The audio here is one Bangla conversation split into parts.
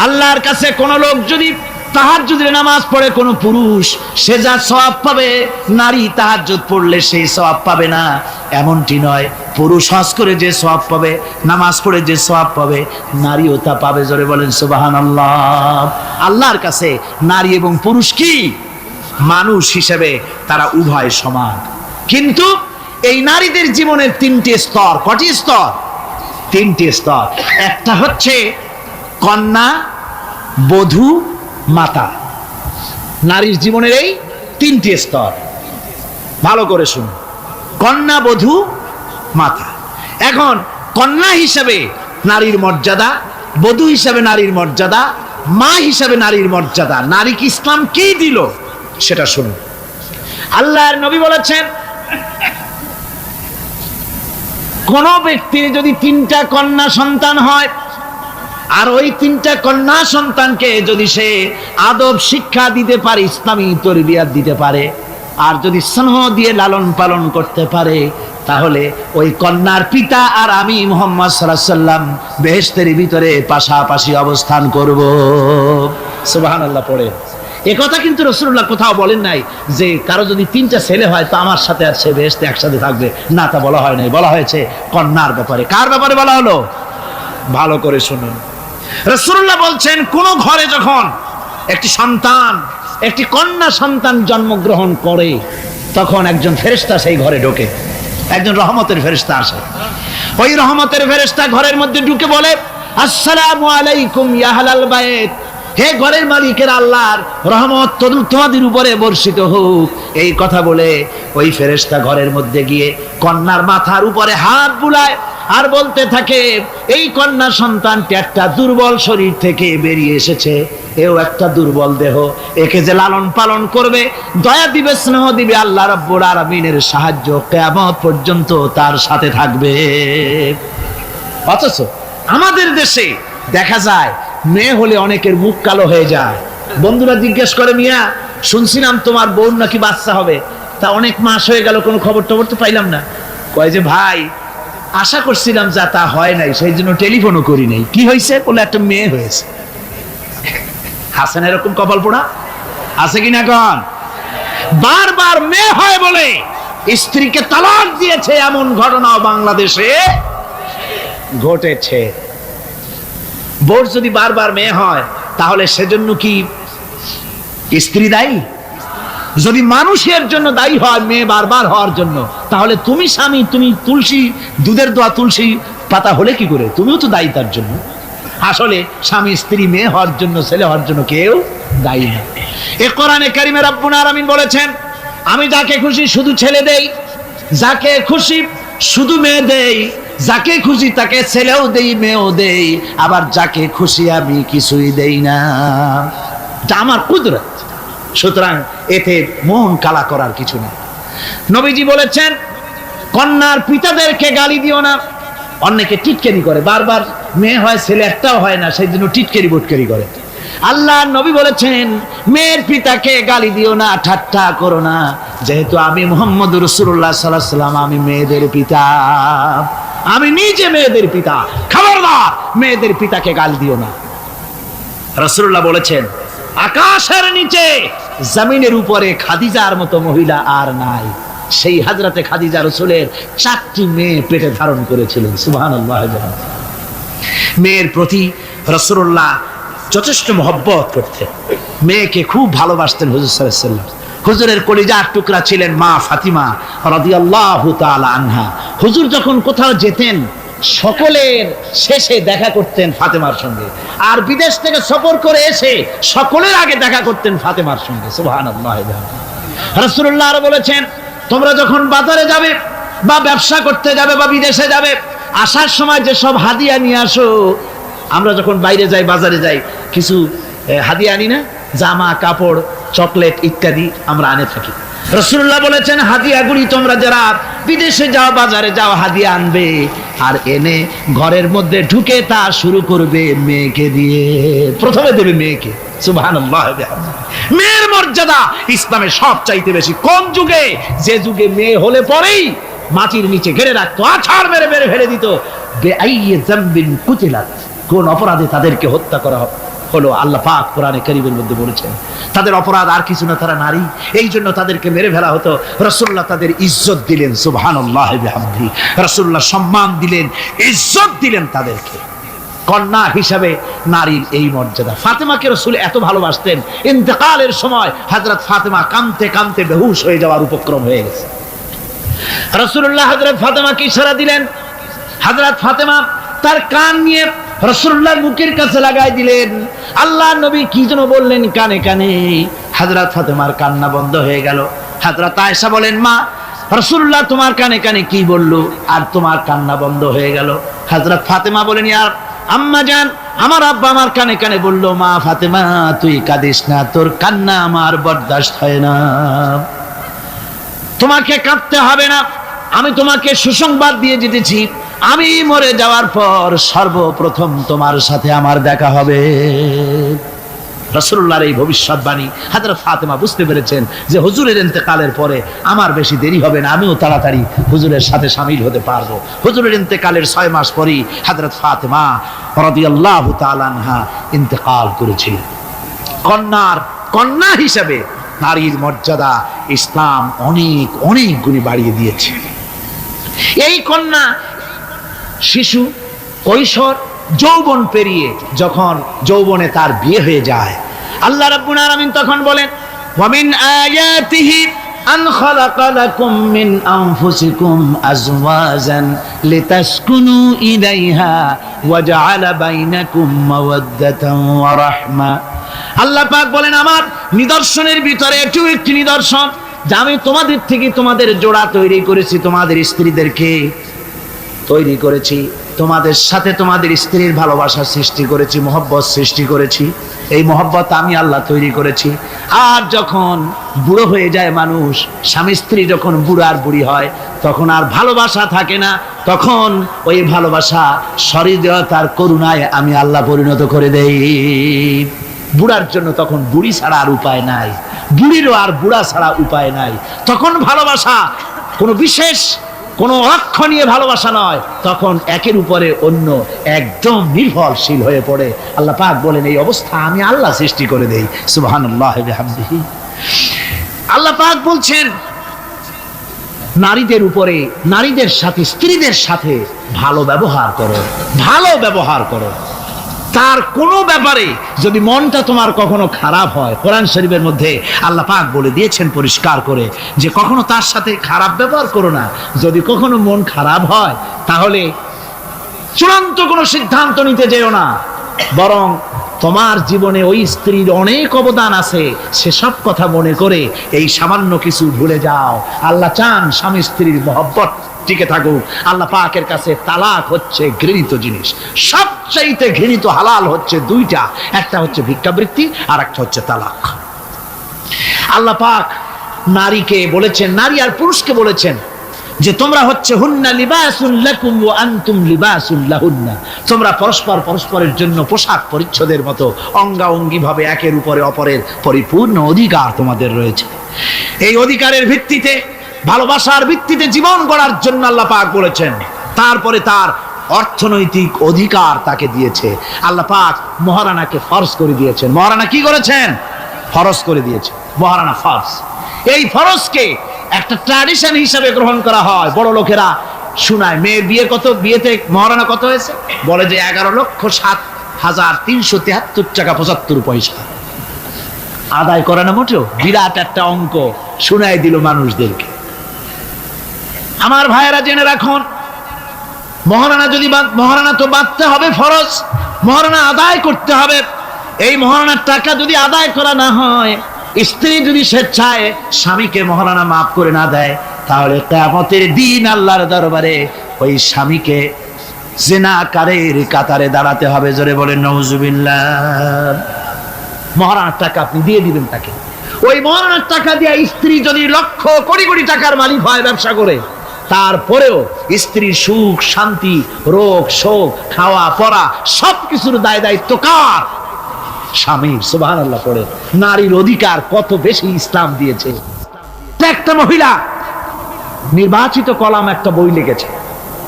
আল্লাহর কাছে কোন লোক যদি তাহাজ্জুদের নামাজ পড়ে কোন পুরুষ, সে যা সওয়াব পাবে নারী তাহাজ্জুদ পড়লে সেই সওয়াব পাবে না, এমনটি নয়। পুরুষ হজ করে যে সওয়াব পাবে, নামাজ পড়ে যে সওয়াব পাবে, নারীও তা পাবে। জোরে বলেন সুবহানাল্লাহ। আল্লাহর কাছে নারী এবং পুরুষ কি মানুষ হিসেবে তারা উভয় সমান। কিন্তু এই নারীদের জীবনের তিনটি স্তর। কটি স্তর? তিনটি স্তর। একটা হচ্ছে কন্যা, বধূ, মাতা। নারীর জীবনের এই তিনটি স্তর, ভালো করে শুনুন। কন্যা, বধূ, মাতা। এখন কন্যা হিসাবে নারীর মর্যাদা, বধূ হিসাবে নারীর মর্যাদা, মা হিসাবে নারীর মর্যাদা। নারীকে ইসলাম কি দিল সেটা শুনুন। আল্লাহর নবী বলেছেন, কোন ব্যক্তির যদি তিনটা কন্যা সন্তান হয়, আর ওই তিনটা কন্যা সন্তানকে যদি সে আদব শিক্ষা দিতে পারে, ইসলামী তরবিয়াত দিতে পারে, আর যদি স্নেহ দিয়ে লালন পালন করতে পারে, তাহলে ওই কন্যার পিতা আর আমি মুহাম্মদ সাল্লাল্লাহু আলাইহি ওয়াসাল্লাম বেহেশতের ভিতরে পাশাপাশি অবস্থান করব। সুবহানাল্লাহ পড়ে। এ কথা কিন্তু রাসূলুল্লাহ কোথাও বলেন নাই যে কারো যদি তিনটা ছেলে হয় তো আমার সাথে আর সে বেহেশতে একসাথে থাকবে, না, তা বলা হয় নাই। বলা হয়েছে কন্যার ব্যাপারে। কার ব্যাপারে বলা হলো? ভালো করে শুনুন। রাসূলুল্লাহ বলছেন, কোন ঘরে যখন একটি সন্তান, একটি কন্যা সন্তান জন্মগ্রহণ করে, তখন একজন ফেরেশতা সেই ঘরে ঢোকে, একজন রহমতের ফেরেশতা আসে। ওই রহমতের ফেরেশতা ঘরের মধ্যে ঢুকে বলে, আসসালামু আলাইকুম ইয়া আহলাল বাইত, হে ঘরের মালিকের আল্লাহর রহমত তোমাদের উপরে বর্ষিত হোক। এই কথা বলে ওই ফেরেশতা ঘরের মধ্যে গিয়ে কন্যার মাথার উপরে হাত বুলায় আর বলতে থাকে, এই কন্যা সন্তানটি একটা দুর্বল শরীর থেকে বেরিয়ে এসেছে, এও একটা দুর্বল দেহ, একে যে লালন পালন করবে, দয়া দিবে, স্নেহ দিবে, আল্লাহ রাব্বুল আলামিনের সাহায্য কিয়ামত পর্যন্ত তার সাথে থাকবে। অথচ আমাদের দেশে দেখা যায় মেয়ে হলে অনেকের মুখ কালো হয়ে যায়। বন্ধুরা জিজ্ঞেস করে, মিয়া শুনছিলাম তোমার বোন নাকি বাচ্চা হবে, তা অনেক মাস হয়ে গেল, কোনো খবর টবর তো পাইলাম না। কয় যে ভাই, আশা করছিলাম যা তা হয় নাই, সেই জন্য টেলিফোনও করি নাই। কি হয়েছে? বলে একটা মেয়ে হয়েছে। হাসান এরকম কপাল পোড়া আছে কিনা কন? বারবার মেয়ে হয় বলে স্ত্রীকে তালাক দিয়েছে, এমন ঘটনাও বাংলাদেশে ঘটেছে। বোর যদি বারবার মেয়ে হয় তাহলে সেজন্য কি স্ত্রী দায়ী? যদি মানুষের জন্য দায়ী হয় মেয়ে বারবার হওয়ার জন্য, তাহলে তুমি স্বামী, তুমি তুলসী দুধের দোয়া তুলসী পাতা হলে কি করে? তুমিও তো দায়ী তার জন্য। আসলে স্বামী স্ত্রী মেয়ে হওয়ার জন্য, ছেলে হওয়ার জন্য কেউ দায়ী না। এ কোরআনে কারিমে রব্বুল আলামিন বলেছেন, আমি যাকে খুশি শুধু ছেলে দেই, যাকে খুশি শুধু মেয়ে দেই, যাকে খুশি তাকে ছেলেও দেই, মেয়েও দেই, আবার যাকে খুশি আমি কিছুই দেই না। এটা আমার কুদরত। সুতরাং এতে মন কালা করার কিছু নেই। নবীজি বলেছেন, কন্যার পিতাদেরকে গালি দিও না। অনেকে টিটকারি করে, বারবার মেয়ে হয় ছেলে একটাও হয় না, সেই জন্য টিটকারি বটকারি করে। আল্লাহ নবী বলেছেন, মেয়ের পিতাকে গালি দিও না, ঠাট্টা করো না, যেহেতু আমি মুহাম্মদ রাসূলুল্লাহ সাল্লাল্লাহু আলাইহি ওয়াসাল্লাম, আমি মেয়েদের পিতা, আমি নিজে মেয়েদের পিতা, খবরদার মেয়েদের পিতাকে গালি দিও না। রাসূলুল্লাহ বলেছেন, আকাশের নিচে জমিনের উপরে খাদিজার মতো মহিলা আর নাই। সেই হযরতে খাদিজা রাসূলের 4টি মেয়ে পেটে ধারণ করেছিলেন। সুবহানাল্লাহ। মেয়ের প্রতি রাসূলুল্লাহ যথেষ্ট মহব্বত করতেন, মেয়েকে খুব ভালোবাসতেন হুজুর সাল্লাল্লাহু আলাইহি ওয়াসাল্লাম। হুজুরের কলিজার টুকরা ছিলেন মা ফাতিমা রাদিয়াল্লাহু তাআলা আনহা। হুজুর যখন কোথাও যেতেন সকলের শেষে দেখা করতেন ফাতেমার সঙ্গে, আর বিদেশ থেকে সফর করে এসে সকলের আগে দেখা করতেন ফাতেমার সঙ্গে। সুবহানাল্লাহ। রাসূলুল্লাহ আরো বলেছেন, তোমরা যখন বাজারে যাবে বা ব্যবসা করতে যাবে বা বিদেশে যাবে, আসার সময় যে সব হাদিয়া নিয়ে আসো। আমরা যখন বাইরে যাই, বাজারে যাই, কিছু হাদিয়া আনি না? জামা, কাপড়, চকলেট ইত্যাদি আমরা আনে থাকি। রাসূলুল্লাহ বলেছেন, হাদিয়াগুলি তোমরা যারা বিদেশে যাও, বাজারে যাও, হাদিয়া আনবে, আর এনে ঘরের মধ্যে ঢুকে তা শুরু করবে মেয়েকে দিয়ে। প্রথমে দেবে মেয়েকে। সুবহানাল্লাহ। মেয়ের মর্যাদা ইসলামে সব চাইতে বেশি। কোন যুগে? যে যুগে মেয়ে হলে পরেই মাটির নিচে ঘেরে রাখতো, আছাড় মেরে মেরে ফেলে দিত। বেআইয়ি যামবিন কুতিলাত, কোন অপরাধে তাদেরকে হত্যা করা হলো আল্লাহ পাক কোরআনে কারীমের মধ্যে বলেছেন। তাদের অপরাধ আর কিছু না, তারা নারী, এই জন্য তাদেরকে মেরে ফেলা হতো। রাসূলুল্লাহ তাদের ইজ্জত দিলেন, সুবহানাল্লাহ বিহামদিহি, রাসূলুল্লাহ সম্মান দিলেন, ইজ্জত দিলেন তাদেরকে। কন্যা হিসাবে নারীর এই মর্যাদা। ফাতেমাকে রাসূল এত ভালোবাসতেন, ইন্তেকালের সময় হযরত ফাতেমা কাঁদতে কাঁদতে বেহুশ হয়ে যাওয়ার উপক্রম হয়ে গেছে। রাসূলুল্লাহ হযরত ফাতেমাকে ইশারা দিলেন, হযরত ফাতেমা তার কান নিয়ে রাসূলুল্লাহর মুখের কাছে লাগাই দিলেন। আল্লাহর নবী কি যেন বললেন কানে কানে, হযরত ফাতেমার কান্না বন্ধ হয়ে গেল। হযরত আয়েশা বলেন, মা রাসূলুল্লাহ তোমার কানে কানে কি বলল আর তোমার কান্না বন্ধ হয়ে গেল? হযরত ফাতেমা বলেন, ইয়া আম্মা জান, আমার আব্বা আমার কানে কানে বলল, মা ফাতেমা তুই কাঁদিস না, তোর কান্না আমার বরদাস্ত হয় না, তোমাকে কাঁদতে হবে না। আমি তোমাকে সুসংবাদ দিয়ে যেতেছি, আমি মরে যাওয়ার পর সর্বপ্রথম তোমার সাথে আমার দেখা হবে। রাসূলুল্লাহর এই ভবিষ্যৎবাণী হযরত ফাতেমা বুঝতে পেরেছেন যে হুজুরের ইন্তেকালের পরে আমার বেশি দেরি হবে না, আমিও তাড়াতাড়ি হুজুরের সাথে শামিল হতে পারবো। হুজুরের ইন্তেকালের 6 মাস পরেই হযরত ফাতেমা রাদিয়াল্লাহু তাআলা আনহা ইন্তেকাল করেছিলেন। কন্যা হিসেবে নারীর মর্যাদা ইসলাম অনেক অনেক গুণে বাড়িয়ে দিয়েছে। এই কন্যা শিশু, কৈশোর, যৌবন পেরিয়ে যখন যৌবনে তার বিয়ে হয়ে যায়, আল্লাহ রাব্বুল আলামিন তখন বলেন, ওয়া মিন আয়াতিহি আন খালাকা লাকুম মিন আনফুসিকুম আজওয়াজান লিতাসকুনু ইলাইহা ওয়া জাআলা বাইনাকুম মাওয়াদ্দাতান ওয়া রাহমা। আল্লাহ পাক বলেন, আমার নিদর্শনের ভিতরে এটিও একটি নিদর্শন যে আমি তোমাদের থেকে তোমাদের জোড়া তৈরি করেছি, তোমাদের স্ত্রীদেরকে তৈরি করেছি, তোমাদের সাথে তোমাদের স্ত্রীর ভালোবাসা সৃষ্টি করেছি, মহব্বত সৃষ্টি করেছি। এই মহব্বত আমি আল্লাহ তৈরি করেছি। আর যখন বুড়ো হয়ে যায় মানুষ, স্বামী স্ত্রী যখন বুড়ো আর বুড়ি হয়, তখন আর ভালোবাসা থাকে না, তখন ওই ভালোবাসা সহৃদয়তার করুণায় আমি আল্লাহ পরিণত করে দেই। বুড়ার জন্য তখন বুড়ি ছাড়া আর উপায় নাই, বুড়িরও আর বুড়া ছাড়া উপায় নাই। তখন ভালোবাসা কোনো বিশেষ কোনো লক্ষ্য নিয়ে ভালোবাসা নয়, তখন একের উপরে অন্য একদম নির্ভরশীল হয়ে পড়ে। আল্লাহ পাক বলেন, এই অবস্থা আমি আল্লাহ সৃষ্টি করে দেই। সুবহানাল্লাহ বিহামদিহি। আল্লাহ পাক বলছেন, নারীদের উপরে, নারীদের সাথে, স্ত্রীদের সাথে ভালো ব্যবহার করো, ভালো ব্যবহার করো। তার কোনো ব্যাপারে যদি মনটা তোমার কখনো খারাপ হয়, কোরআন শরীফের মধ্যে আল্লাহ পাক বলে দিয়েছেন পরিষ্কার করে যে কখনো তার সাথে খারাপ ব্যবহার করো না। যদি কখনো মন খারাপ হয় তাহলে চূড়ান্ত কোনো সিদ্ধান্ত নিতে যেও না, বরং তোমার জীবনে ওই স্ত্রীর অনেক অবদান আছে, সেসব কথা মনে করে এই সামান্য কিছু ভুলে যাও। আল্লাহ চান স্বামী স্ত্রীর মহব্বত টিকে থাকুক। আল্লাহ পাকের কাছে তালাক হচ্ছে ঘৃণিত জিনিস, সবচাইতে ঘৃণিত হালাল হচ্ছে দুইটা, একটা হচ্ছে ভিক্ষাবৃত্তি আর একটা হচ্ছে তালাক। আল্লাহ পাক নারীকে বলেছেন, নারী আর পুরুষকে বলেছেন যে তোমরা হচ্ছে হুন্না লিবাসুল লাকুম ওয়া আনতুম লিবাসুল লাহুন্না, তোমরা পরস্পর পরস্পরের জন্য পোশাক পরিচ্ছদের মতো অঙ্গাঅঙ্গি ভাবে একের উপরে অপরের পরিপূর্ণ অধিকার তোমাদের রয়েছে। এই অধিকারের ভিত্তিতে, ভালোবাসার ভিত্তিতে জীবন গড়ার জন্য আল্লাহ পাক বলেছেন। তারপরে তার অর্থনৈতিক অধিকার তাকে দিয়েছে। আল্লাহ পাক মহারানাকে ফরজ করে দিয়েছেন। মহারানা কি করেছেন? ফরজ করে দিয়েছে। মহারানা ফরজ, এই ফরজকে একটা ট্র্যাডিশন হিসেবে গ্রহণ করা হয়। বড় লোকেরা শোনায়, মেয়ের বিয়ে কত, বিয়েতে মহারানা কত হয়েছে, বলে যে 11,07,373 টাকা 75 পয়সা। আদায় করে না মোটেও, বিরাট একটা অঙ্ক শোনায় দিল মানুষদেরকে। আমার ভাইয়েরা জেনে রাখুন, মহারানা যদি মহারানা তো বাঁধতে হবে ফরজ, মহারানা আদায় করতে হবে। এই মহারানার টাকা যদি আদায় করা না হয়, স্ত্রী যদি স্বেচ্ছায় স্বামীকে মহারানা মাফ করে না দেয়, তাহলে কিয়ামতের দিন আল্লাহর দরবারে ওই স্বামীকে জিনাকারীর কাতারে দাঁড়াতে হবে। জোরে বলেন নাউজুবিল্লাহ। মহারানার টাকা আপনি দিয়ে দিবেন তাকে। ওই মহারানার টাকা দিয়ে স্ত্রী যদি লক্ষ কোটি কোটি টাকার মালিক হয় ব্যবসা করে, তারপরেও স্ত্রীর সুখ শান্তি, রোগ শোক, খাওয়া পড়া সবকিছুর দায় দায়িত্ব কার? স্বামীর। সুবহানাল্লাহ পড়ে। নারীর অধিকার কত বেশি ইসলাম দিয়েছে। একটা মহিলা নির্বাচিত কলাম একটা বই লিখেছে,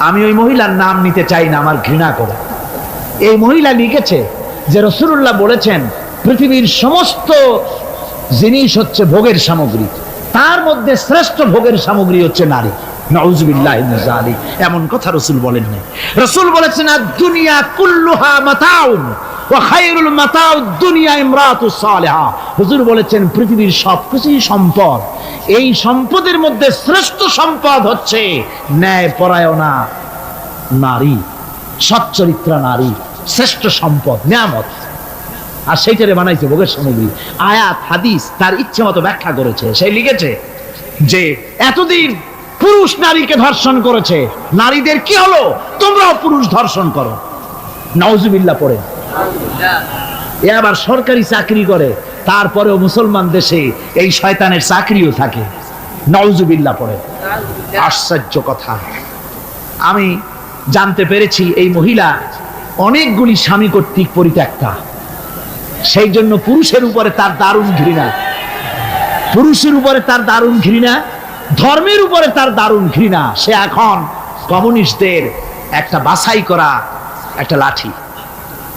আমি ওই মহিলার নাম নিতে চাই না, আমার ঘৃণা করে। এই মহিলা লিখেছে যে রাসূলুল্লাহ বলেছেন পৃথিবীর সমস্ত জিনিস হচ্ছে ভোগের সামগ্রী, তার মধ্যে শ্রেষ্ঠ ভোগের সামগ্রী হচ্ছে নারী। নাউযুবিল্লাহি মিন যালিক, এমন কথা রাসূল বলেন নাই। রাসূল বলেছেন আদ-দুনিয়া কুল্লুহা মাতাউন ওয়া খায়রুল মাতাউদ দুনিয়া ইমরাতুস সালিহা। হুজুর বলেছেন পৃথিবীর সবকিছুই সম্পদ, এই সম্পদের মধ্যে শ্রেষ্ঠ সম্পদ হচ্ছে ন্যায়পরায়ণা নারী, সচ্চরিত্রা নারী শ্রেষ্ঠ সম্পদ, নিয়ামত। আর সেইটারে বানাইছে ভোগের সামগ্রী। আয়াত হাদিস তার ইচ্ছে মতো ব্যাখ্যা করেছে। সে লিখেছে যে এতদিন পুরুষ নারীকে ধর্ষণ করেছে, নারীদের কি হলো, তোমরাও পুরুষ ধর্ষণ করো। নাউজুবিল্লাহ পড়ে। এ আবার সরকারি চাকরি করে, তারপরেও মুসলমান দেশে এই শয়তানের চাকরিও থাকে। নাউজুবিল্লাহ পড়ে। আশ্চর্য কথা। আমি জানতে পেরেছি এই মহিলা অনেকগুলি স্বামী কর্তৃক পরিত্যক্তা, সেই জন্য পুরুষের উপরে তার দারুণ ঘৃণা, পুরুষের উপরে তার দারুণ ঘৃণা, ধর্মের উপরে তার দারুণ ঘৃণা। সে এখন কমিউনিস্টদের একটা বাছাই করা একটা লাঠি,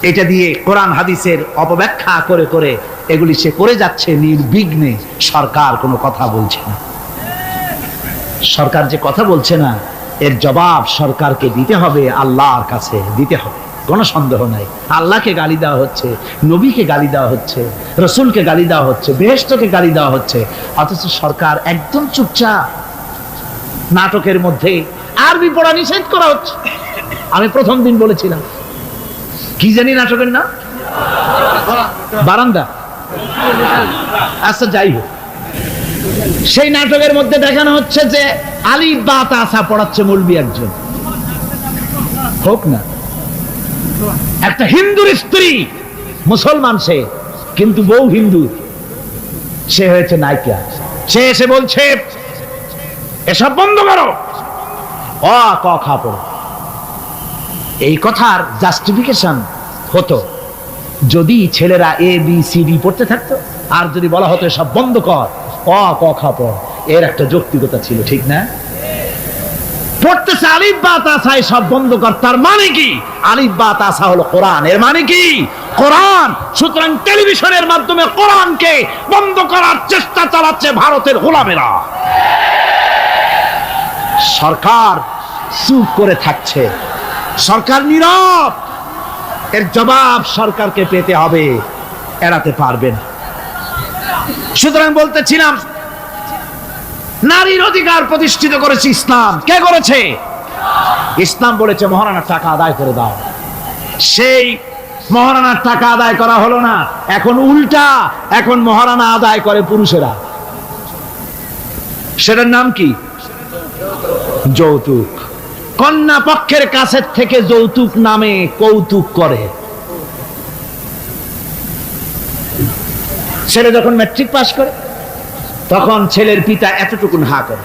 এটা দিয়ে কোরআন হাদিসের অপব্যাখ্যা করে করে এগুলি সে করে যাচ্ছে নির্বিঘ্নে। সরকার কোনো কথা বলছে না। সরকার যে কথা বলছে না, এর জবাব সরকারকে দিতে হবে, আল্লাহর কাছে দিতে হবে, কোনো সন্দেহ নাই। আল্লাহকে গালি দেওয়া হচ্ছে, নবীকে গালি দেওয়া হচ্ছে, রসুলকে গালি দেওয়া হচ্ছে, বেহেশতকে গালি দেওয়া হচ্ছে, অথচ সরকার একদম চুপচাপ। নাটকের মধ্যে আরবি পড়া নিষেধ করা হচ্ছে। আমি প্রথম দিন বলেছিলাম, কি জানি নাটকের নাম, বারান্দা। আচ্ছা যাই হোক, সেই নাটকের মধ্যে দেখানো হচ্ছে যে আলিফ বা তাসা পড়াচ্ছে মৌলবি একজন, হোক না, একটা হিন্দুর স্ত্রী, মুসলমান সে, কিন্তু বউ হিন্দু, সে হয়েছে নায়িকা। সে এসে বলছে এসব বন্ধ করো, অ ক খা পড়ো। এই কথার জাস্টিফিকেশন হতো যদি ছেলেরা এ বি সি ডি পড়তে থাকতো, আর যদি বলা হতো সব বন্ধ কর, অ ক খা পড়, এর একটা যৌক্তিকতা ছিল, ঠিক না? পড়তেছে আলিফ বা তাসা, সব বন্ধ কর, তার মানে কি? আলিফ বা তাসা হলো কোরআন, এর মানে কি? কোরআন। সুতরাং টেলিভিশনের মাধ্যমে কোরআনকে বন্ধ করার চেষ্টা চালাচ্ছে ভারতের গোলামেরা। সরকার চুপ করে থাকছে, সরকার নীরব। এর জবাব সরকারকে পেতে হবে, এড়াতে পারবে না। সুতরাং বলতেছিলাম, নারীর অধিকার প্রতিষ্ঠিত করেছে ইসলাম। কে করেছে? ইসলাম বলেছে মহারানার টাকা আদায় করে দাও। সেই মহারানার টাকা আদায় করা হলো না, এখন উল্টা, এখন মহারানা আদায় করে পুরুষেরা। সেটার নাম কি? যৌতুক। কন্যা পক্ষের কাছের থেকে যৌতুক নামে কৌতুক করে। ছেলে যখন ম্যাট্রিক পাস করে তখন ছেলের পিতা এতটুকুন হা করে,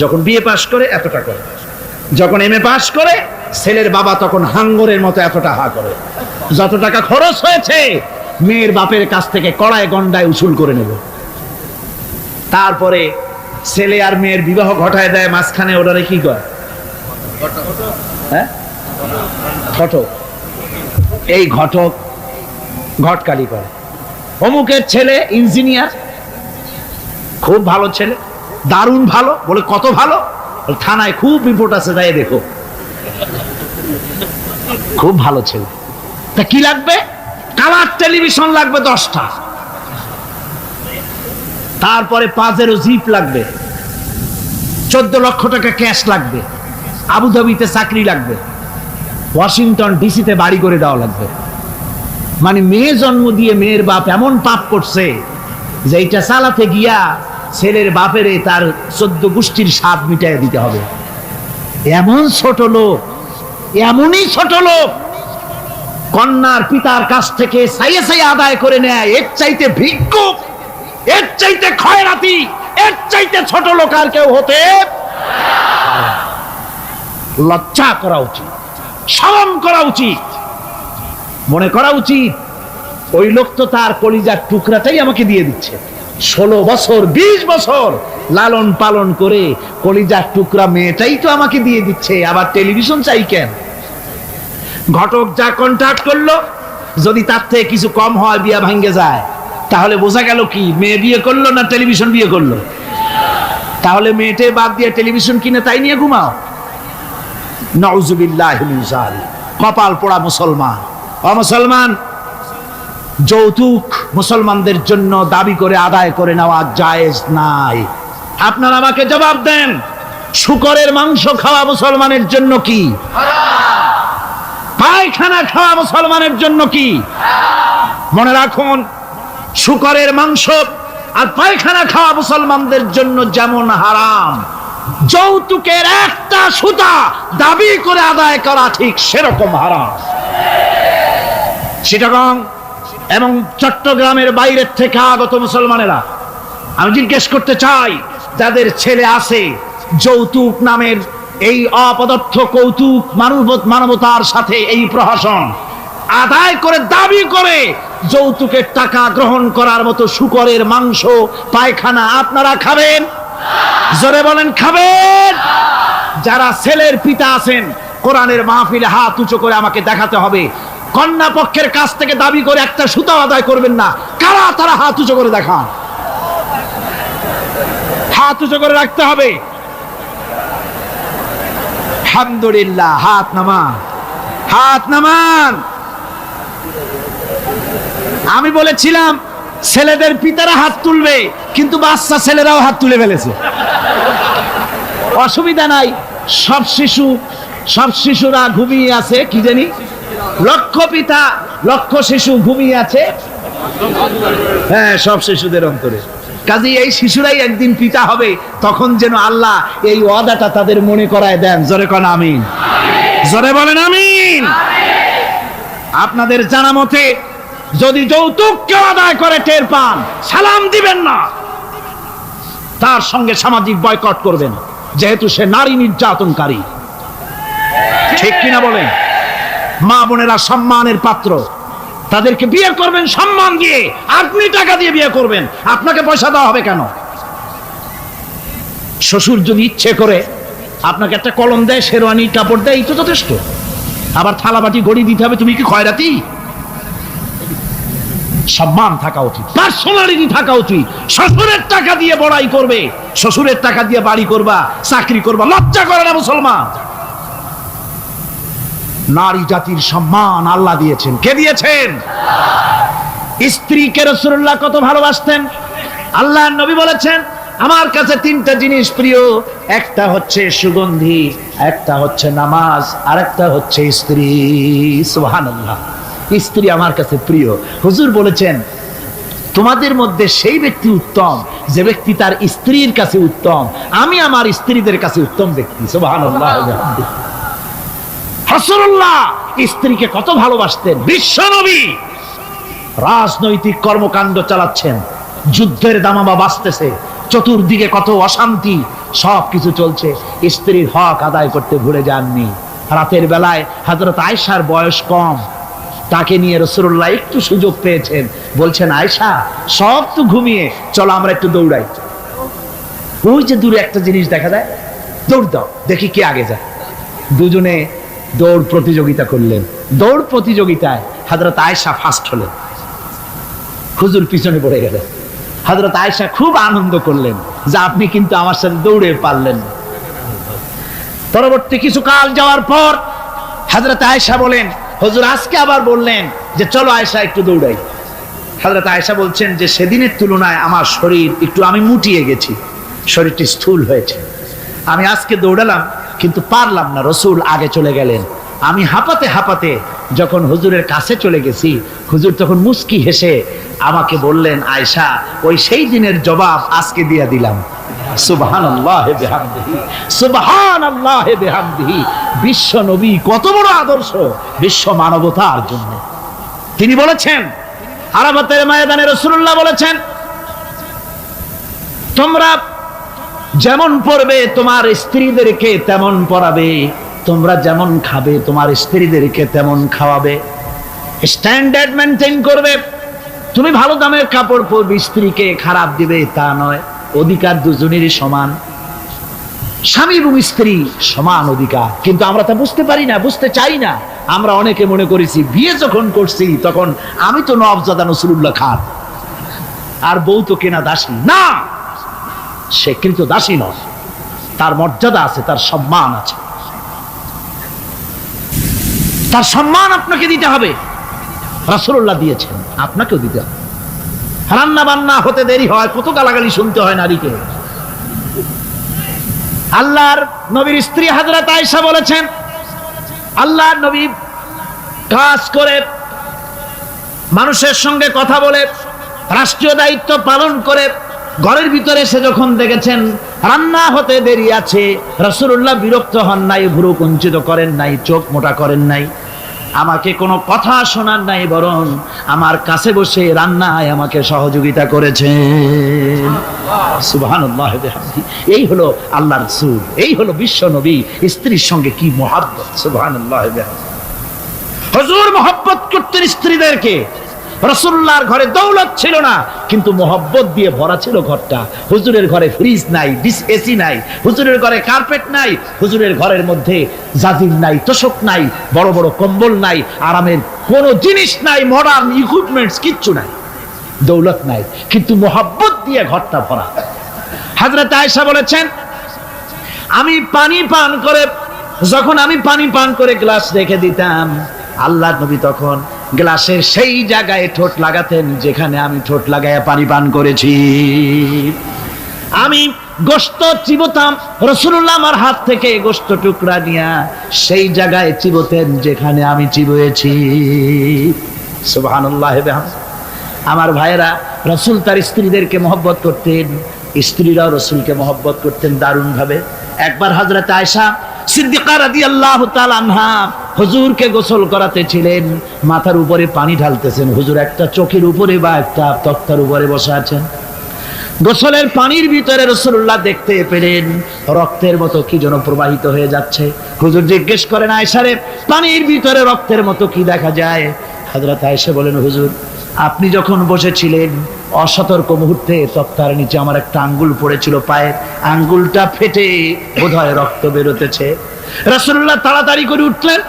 যখন বিএ পাস করে এতটা করে, যখন এমএ পাস করে ছেলের বাবা তখন হাঙ্গরের মতো এতটা হা করে। যত টাকা খরচ হয়েছে মেয়ের বাপের কাছ থেকে কড়ায় গন্ডায় উসুল করে নেব। তারপরে ছেলে আর মেয়ের বিবাহ ঘটায় দেয়, মাঝখানে ওটারে কি করে? হ্যাঁ, ঘটক। এই ঘটক ঘটকালি করে। অমুকের ছেলে ইঞ্জিনিয়ার, খুব ভালো ছেলে, দারুণ ভালো। বলে কত ভালো? থানায় খুব রিপোর্ট আছে, তাই দেখো। খুব ভালো ছেলে। তা কি লাগবে? কালার টেলিভিশন লাগবে 10টা, তারপরে পাজেরো জিপ লাগবে, 14 লক্ষ টাকা ক্যাশ লাগবে, আবুধাবিতে চাকরি লাগবে, ওয়াশিংটন ডিসিতে বাড়ি করে দেওয়া লাগবে। মানে মেয়ে জন্ম দিয়ে মেয়ের বাপ এমন পাপ করছে যে এটা চালাতে গিয়া ছেলের বাপেরে তার 14 গোষ্ঠীর স্বাদ মিটাই দিতে হবে। এমন ছোট লোক, এমনই ছোট লোক কন্যার পিতার কাছ থেকে চাইয়ে চাইয়ে আদায় করে নেয়। এর চাইতে ভিক্ষুক, এর চাইতে খয়রাতি, এর চাইতে ছোট লোক আর কেউ হতে লজ্জা করা উচিত, শরম করা উচিত, মনে করা উচিত ওই লোক তো তার কলিজার টুকরাটাই আমাকে দিয়ে দিচ্ছে। 16 বছর 20 বছর লালন পালন করে কলিজার টুকরা মেয়েটাই তো আমাকে দিয়ে দিচ্ছে, আবার টেলিভিশন চাই কেন? ঘটক যা কন্ট্রাক্ট করলো যদি তার থেকে কিছু কম হয় বিয়া ভাঙ্গে যায়, তাহলে বোঝা গেল কি মেয়ে বিয়ে করলো না টেলিভিশন বিয়ে করলো? তাহলে মেয়েটে বাদ দিয়ে টেলিভিশন কিনে তাই নিয়ে ঘুমাও। নাউযুবিল্লাহি মিন যালিক। কপাল পোড়া মুসলমান। মুসলমান, যৌতুক মুসলমানদের জন্য দাবি করে আদায় করে নেওয়া জায়েজ নাই। আপনারা আমাকে জবাব দেন, শূকরের মাংস খাওয়া মুসলমানের জন্য কি হারাম? পায়খানা খাওয়া মুসলমানের জন্য কি হারাম? মনে রাখুন, শূকরের মাংস আর পায়খানা খাওয়া মুসলমানদের জন্য যেমন হারাম, যৌতুকের একটা সুতা দাবি করে আদায় করা ঠিক সেরকম হারাম। চিটাগং এবং চট্টগ্রামের বাইরের থেকে আগত মুসলমানেরা, আমি জিজ্ঞেস করতে চাই, যাদের ছেলে আছে যৌতুক নামের এই অপদার্থ কৌতুক মানবতার সাথে এই প্রহসন আদায় করে দাবি করে যৌতুকের টাকা গ্রহণ করার মতো শূকরের মাংস পায়খানা আপনারা খাবেন? জোরে বলেন, খাবেন? যারা ছেলের পিতা আছেন, কোরআনের মাহফিলে হাত উঁচু করে আমাকে দেখাতে হবে, কন্যা পক্ষের কাছ থেকে দাবি করে একটা সুতা আদায় করবেন না। কারা তারা? হাত উঁচু করে দেখান। হাত উঁচু করে রাখতে হবে। আলহামদুলিল্লাহ, হাত নামান, হাত নামান। আমি বলেছিলাম ছেলেদের পিতারা হাত তুলবে, কিন্তু বাচ্চা ছেলেরাও হাত তুলে ফেলেছে। অসুবিধা নাই, সব শিশুরা ঘুমিয়ে আছে। কি জানি, লক্ষ পিতা লক্ষ শিশু ঘুমিয়ে আছে। হ্যাঁ, সব শিশুদের অন্তরে। কাজে এই শিশুরাই একদিন পিতা হবে, তখন যেন আল্লাহ এই ওয়াদাটা তাদের মনে করায় দেন। জোরে কোন আমিন, জোরে বলেন আমিন। আপনাদের জানা মতে যদি যৌতুক কেউ আদায় করে টের পান, সালাম দিবেন না, তার সঙ্গে সামাজিক বয়কট করবেন, যেহেতু সে নারী নির্যাতনকারী। ঠিক কিনা বলেন? মা বোনেরা সম্মানের পাত্র, তাদেরকে বিয়ে করবেন সম্মান দিয়ে। আপনি টাকা দিয়ে বিয়ে করবেন, আপনাকে পয়সা দেওয়া হবে কেন? শ্বশুর যদি ইচ্ছে করে আপনাকে একটা কলম দেয়, শেরওয়ানি কাপড় দেয়, এই তো যথেষ্ট। আবার থালাবাটি গড়ি দিতে হবে, তুমি কি খয়রাতি? সম্মান থাকা উচিত, পার্সোনালিটি থাকা উচিত। শ্বশুরের টাকা দিয়ে বড়াই করবে, শ্বশুরের টাকা দিয়ে বাড়ি করবা, চাকরি করবা, লজ্জা করে না মুসলমান? নারী জাতির সম্মান আল্লাহ দিয়েছেন। কে দিয়েছেন? স্ত্রীকে রাসূলুল্লাহ কত ভালোবাসতেন। আল্লাহর নবী বলেছেন, আমার কাছে তিনটা জিনিস প্রিয়, একটা হচ্ছে সুগন্ধি, একটা হচ্ছে নামাজ, আর একটা হচ্ছে স্ত্রী। সুবহানাল্লাহ, স্ত্রী আমার কাছে প্রিয়। হুজুর বলেছেন, তোমাদের মধ্যে সেই ব্যক্তি উত্তম যে ব্যক্তি তার স্ত্রীর কাছে উত্তম। আমি আমার স্ত্রীদের কাছে উত্তম ব্যক্তি। সুবহানাল্লাহ। রাসূলুল্লাহ স্ত্রীকে কত ভালোবাসতেন। বিশ্বনবী রাজনৈতিক কর্মকাণ্ড চালাচ্ছেন, যুদ্ধের দামামা বাজতেছে, চতুর্দিকে কত অশান্তি, সবকিছু চলছে, স্ত্রীর হক আদায় করতে ভুলে যাননি। রাতের বেলায় হযরত আয়েশার বয়স কম, তাকে নিয়ে রাসূলুল্লাহ একটু সুযোগ পেয়েছেন, বলছেন, আয়েশা সব তো ঘুমিয়ে, চলো আমরা একটু দৌড়াই। ওই যে দূরে একটা জিনিস দেখা যায়, দৌড় দাও, দেখি কে আগে যায়। দুজনে দৌড় প্রতিযোগিতা করলেন। দৌড় প্রতিযোগিতায় হযরত আয়েশা ফার্স্ট হলেন, হুজুর পিছনে পড়ে গেলেন। হযরত আয়েশা খুব আনন্দ করলেন যে আপনি কিন্তু আমার সাথে দৌড়ে পারলেন। পরবর্তী কিছু কাল যাওয়ার পর হযরত আয়েশা বলেন, হুজুর আজকে আবার বললেন যে চলো আয়েশা একটু দৌড়াই। হযরত আয়েশা বলছেন যে সেদিনের তুলনায় আমার শরীর একটু, আমি মুটিয়ে গেছি, শরীরটি স্থূল হয়েছে। আমি আজকে দৌড়ালাম কিন্তু পারলাম না, রাসূল আগে চলে গেলেন। আমি হাঁপাতে হাঁপাতে যখন হুজুরের কাছে চলে গেছি, হুজুর তখন মুস্কি হেসে আমাকে বললেন, আয়েশা ওই সেই দিনের জবাব আজকে দিয়ে দিলাম। সুবহানাল্লাহ বিহামদিহি, সুবহানাল্লাহ বিহামদিহি। বিশ্ব নবী কত বড় আদর্শ বিশ্ব মানবতার জন্য। তিনি বলেছেন, আরাফাতের ময়দানে রাসূলুল্লাহ বলেছেন, তোমরা যেমন পড়বে তোমার স্ত্রীদেরকে তেমন পড়াবে, তোমরা যেমন খাবে তোমার স্ত্রীদেরকে তেমন খাওয়াবে। স্ট্যান্ডার্ড মেনটেন করবে। তুমি ভালো দামের কাপড় পরবে, স্ত্রীকে খারাপ দিবে তা নয়। অধিকার দুজনেরই সমান, স্বামী এবং স্ত্রী সমান অধিকার। কিন্তু আমরা তা বুঝতে পারি না, বুঝতে চাই না। আমরা অনেকে মনে করেছি বিয়ে যখন করছি তখন আমি তো নওয়াবজাদা নসরুল্লাহ খান, আর বউ তো কেনা দাসী না, সে কিন্তু দাসী নয়, তার মর্যাদা আছে, তার সম্মান আছে, তার সম্মান আপনাকে দিতে হবে। রাসূলুল্লাহ দিয়েছেন, আপনাকেও দিতে হবে। রান্না বান্না হতে দেরি হয়, কত গালাগালি শুনতে হয় নারীকে। আল্লাহর নবীর স্ত্রী হযরত আয়েশা বলেছেন, আল্লাহর নবী কাজ করে, মানুষের সঙ্গে কথা বলে, রাষ্ট্রীয় দায়িত্ব পালন করে ঘরের ভিতরে এসে যখন দেখেছেন রান্না হতে দেরি আছে, রাসূলুল্লাহ বিরক্ত হন নাই, ভ্রু কুঞ্চিত করেন নাই, চোখ মোটা করেন নাই, আমাকে কোনো কথা শোনার নাই, বরং আমার কাছে বসে রান্নায় আমাকে সহযোগিতা করেছেন। সুবহানাল্লাহ। এই হলো আল্লাহর রাসূল, এই হলো বিশ্ব নবী, স্ত্রীর সঙ্গে কি মহব্বত। সুবহানাল্লাহ। হুজুর মহব্বত করতেন স্ত্রীদেরকে। রাসূলুল্লাহর ঘরে দৌলত ছিল না, কিন্তু মহব্বত দিয়ে ভরা ছিল ঘরটা। হুজুরের ঘরে ফ্রিজ নাই, এসি নাই, হুজুরের ঘরে কার্পেট নাই, হুজুরের ঘরের মধ্যে জাজির নাই, তোশক নাই, বড় বড় কম্বল নাই, আরামের কোনো জিনিস নাই, মডার্ন ইকুইপমেন্টস কিচ্ছু নাই, দৌলত নাই, কিন্তু মহব্বত দিয়ে ঘরটা ভরা। হযরত আয়েশা বলেছেন, আমি পানি পান করে গ্লাস রেখে দিতাম, আল্লাহর নবী তখন গ্লাসের সেই জায়গায় ঠোঁট লাগাতেন যেখানে আমি ঠোঁট লাগায়া পানি পান করেছি। আমি গোশত চিবোতাম, রাসূলুল্লাহ আমার হাত থেকে গোশত টুকরা নিয়া সেই জায়গায় চিবোতেন যেখানে আমি চিবুয়েছি। সুবহানাল্লাহ। আমার ভাইয়েরা, রাসূল তার স্ত্রীদেরকে মহব্বত করতেন, স্ত্রীরাও রাসূলকে মহব্বত করতেন দারুণ ভাবে। একবার হযরত আয়েশা সিদ্দিকা রাদিয়াল্লাহু তাআলা আনহা হুজুরকে গোসল করাতেছিলেন, মাথার উপরে পানি ঢালতেছেন, হুজুর একটা চোখের উপরে বা একটা তক্তার উপরে বসে আছেন। গোসলের পানির ভিতরে রাসূলুল্লাহ দেখতে পেলেন রক্তের মতো কি যেন প্রবাহিত হয়ে যাচ্ছে। হুজুর জিজ্ঞেস করেন, আয়েশা রে, পানির ভিতরে রক্তের মতো কি দেখা যায়? হযরত আয়েশা বলেন, হুজুর আপনি যখন বসেছিলেন অসতর্ক মুহূর্তে তক্তার নিচে আমার একটা আঙ্গুল পড়েছিল, পায়ের আঙ্গুলটা ফেটে বোধহয় রক্ত বেরোতেছে। রাসূলুল্লাহ তাড়াতাড়ি করে উঠলেন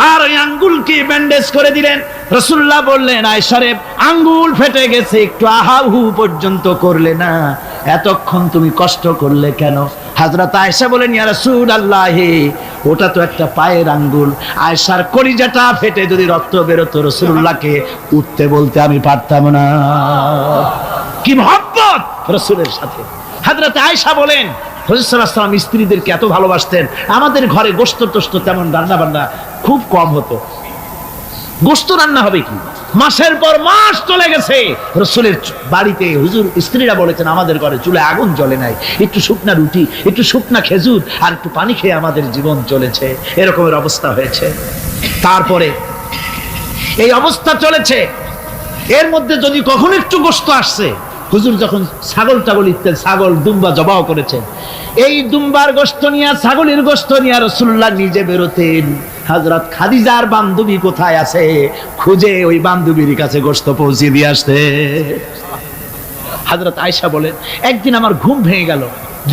আর ওই আঙ্গুলকে ব্যান্ডেজ করে দিলেন। রাসূলুল্লাহ বললেন, আয়েশা রে, আঙ্গুল ফেটে গেছে, একটু আহাহু পর্যন্ত করলে না, এতক্ষণ তুমি কষ্ট করলে কেন? হযরত আয়েশা বলেন, ইয়া রাসূলুল্লাহ, ওটা তো একটা পায়ের আঙ্গুল, আয়েশার কলিজাটা ফেটে যদি রক্ত বেরোতো রাসূলুল্লাহকে উঠতে বলতে আমি পারতাম না। কি মহব্বত রাসূলের সাথে। হযরত আয়েশা বলেন, হুজুর সাল্লাল্লাহু আলাইহি ওয়াসাল্লাম স্ত্রীদেরকে এত ভালোবাসতেন, আমাদের ঘরে গোশত টোস্ত তেমন রান্না বান্না খুব কম হতো। গোশত রান্না হবে কি, মাসের পর মাস চলে গেছে রাসূলের বাড়িতে, হুজুর স্ত্রীরা বলেছেন আমাদের ঘরে চুলে আগুন জ্বলে নাই, একটু শুকনা রুটি, একটু শুকনা খেজুর আর একটু পানি খেয়ে আমাদের জীবন চলেছে, এরকমের অবস্থা হয়েছে। তারপরে এই অবস্থা চলেছে, এর মধ্যে যদি কখনো একটু গোশত আসছে, হুজুর যখন ছাগল টাগল ইত্যাদি ছাগল দুম্বা জবাও করেছেন, এই দুম্বার গোশত নিয়ে, ছাগলের গোশত নিয়ে রাসূলুল্লাহ নিজে বেরোতেন। হযরত খাদিজার বান্ধবী কোথায় আছে খুঁজে ওই বান্ধবীর কাছে গোশত পৌঁছে দিয়ে আসতে। হযরত আয়েশা বলেন, একদিন আমার ঘুম ভেঙে গেল,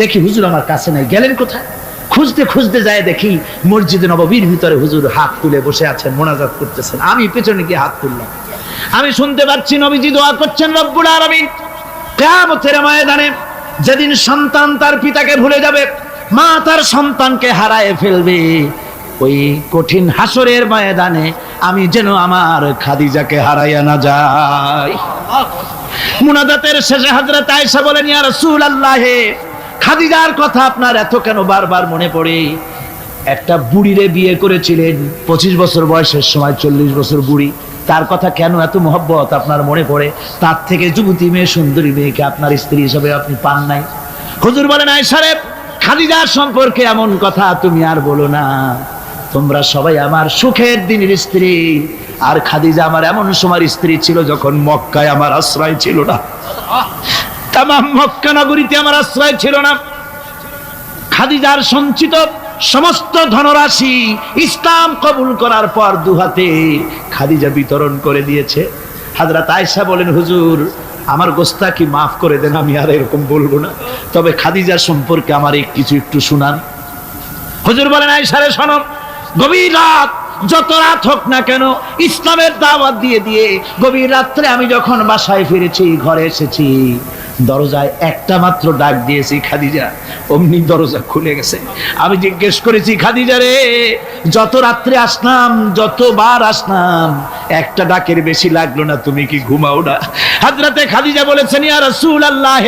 দেখি হুজুর আমার কাছে নাই, গেলেন কোথায়? খুঁজতে খুঁজতে যায় দেখি মসজিদে নববীর ভিতরে হুজুর হাত তুলে বসে আছেন, মোনাজাত করতেছেন। আমি পেছনে গিয়ে হাত তুললাম, আমি শুনতে পাচ্ছি নবীজি দোয়া করছেন, রব্বুল আলামিন কিয়ামতের ময়দানে যেদিন সন্তান তার পিতাকে ভুলে যাবে, মা তার সন্তানকে হারায় ফেলবে, ওই কঠিন হাসরের ময়দানে আমি যেন আমার খাদিজাকে হারাইয়া না যাই। মুনাজাতের শেষে হযরত আয়েশা বলেন, ইয়া রাসূলুল্লাহ, খাদিজার কথা আপনার এত কেন বারবার মনে পড়ে? একটা বুড়িরে বিয়ে করেছিলেন 25 বছর বয়সের সময়, 40 বছর বুড়ি, তার কথা কেন এত মহব্বত আপনার মনে পড়ে? তার থেকে যুবতী মেয়ে, সুন্দরী মেয়েকে আপনার স্ত্রী হিসেবে আপনি পান নাই। হুজুর বলেন, আয়েশা রে, খাদিজার সম্পর্কে এমন কথা তুমি আর বলো না, তোমরা সবাই আমার সুখের দিনের স্ত্রী, আর খাদিজা আমার এমন সময় স্ত্রী ছিল যখন মক্কায় আমার আশ্রয় ছিল না, তামাম মক্কা নগরীতে আমার আশ্রয় ছিল না। খাদিজার সঞ্চিত সমস্ত ধনরাশি ইসলাম কবুল করার পর দুহাতে খাদিজা বিতরণ করে দিয়েছে। হযরত আয়েশা বলেন, হুজুর আমার গোস্তাকি মাফ করে দেন, আমি আর এরকম বলবো না, তবে খাদিজার সম্পর্কে আমার কিছু একটু শুনান। হুজুর বলেন, আয়েশা রে শোনো, গভীর রাত যত রাত হোক না কেন ইসলামের দাওয়াত দিয়ে দিয়ে গভীর রাত্রে আমি যখন বাসায় ফিরেছি, ঘরে এসেছি, দরজায় একটা মাত্র ডাক দিয়েছি, খাদিজা, অমনি দরজা খুলে গেছে। আমি জিজ্ঞেস করেছি, খাদিজা রে, যত রাত্রে আসলাম, যতবার আসলাম, একটা ডাকের বেশি লাগলো না, তুমি কি ঘুমাও না? হযরতে খাদিজা বলেছেন, ইয়া রাসূলুল্লাহ,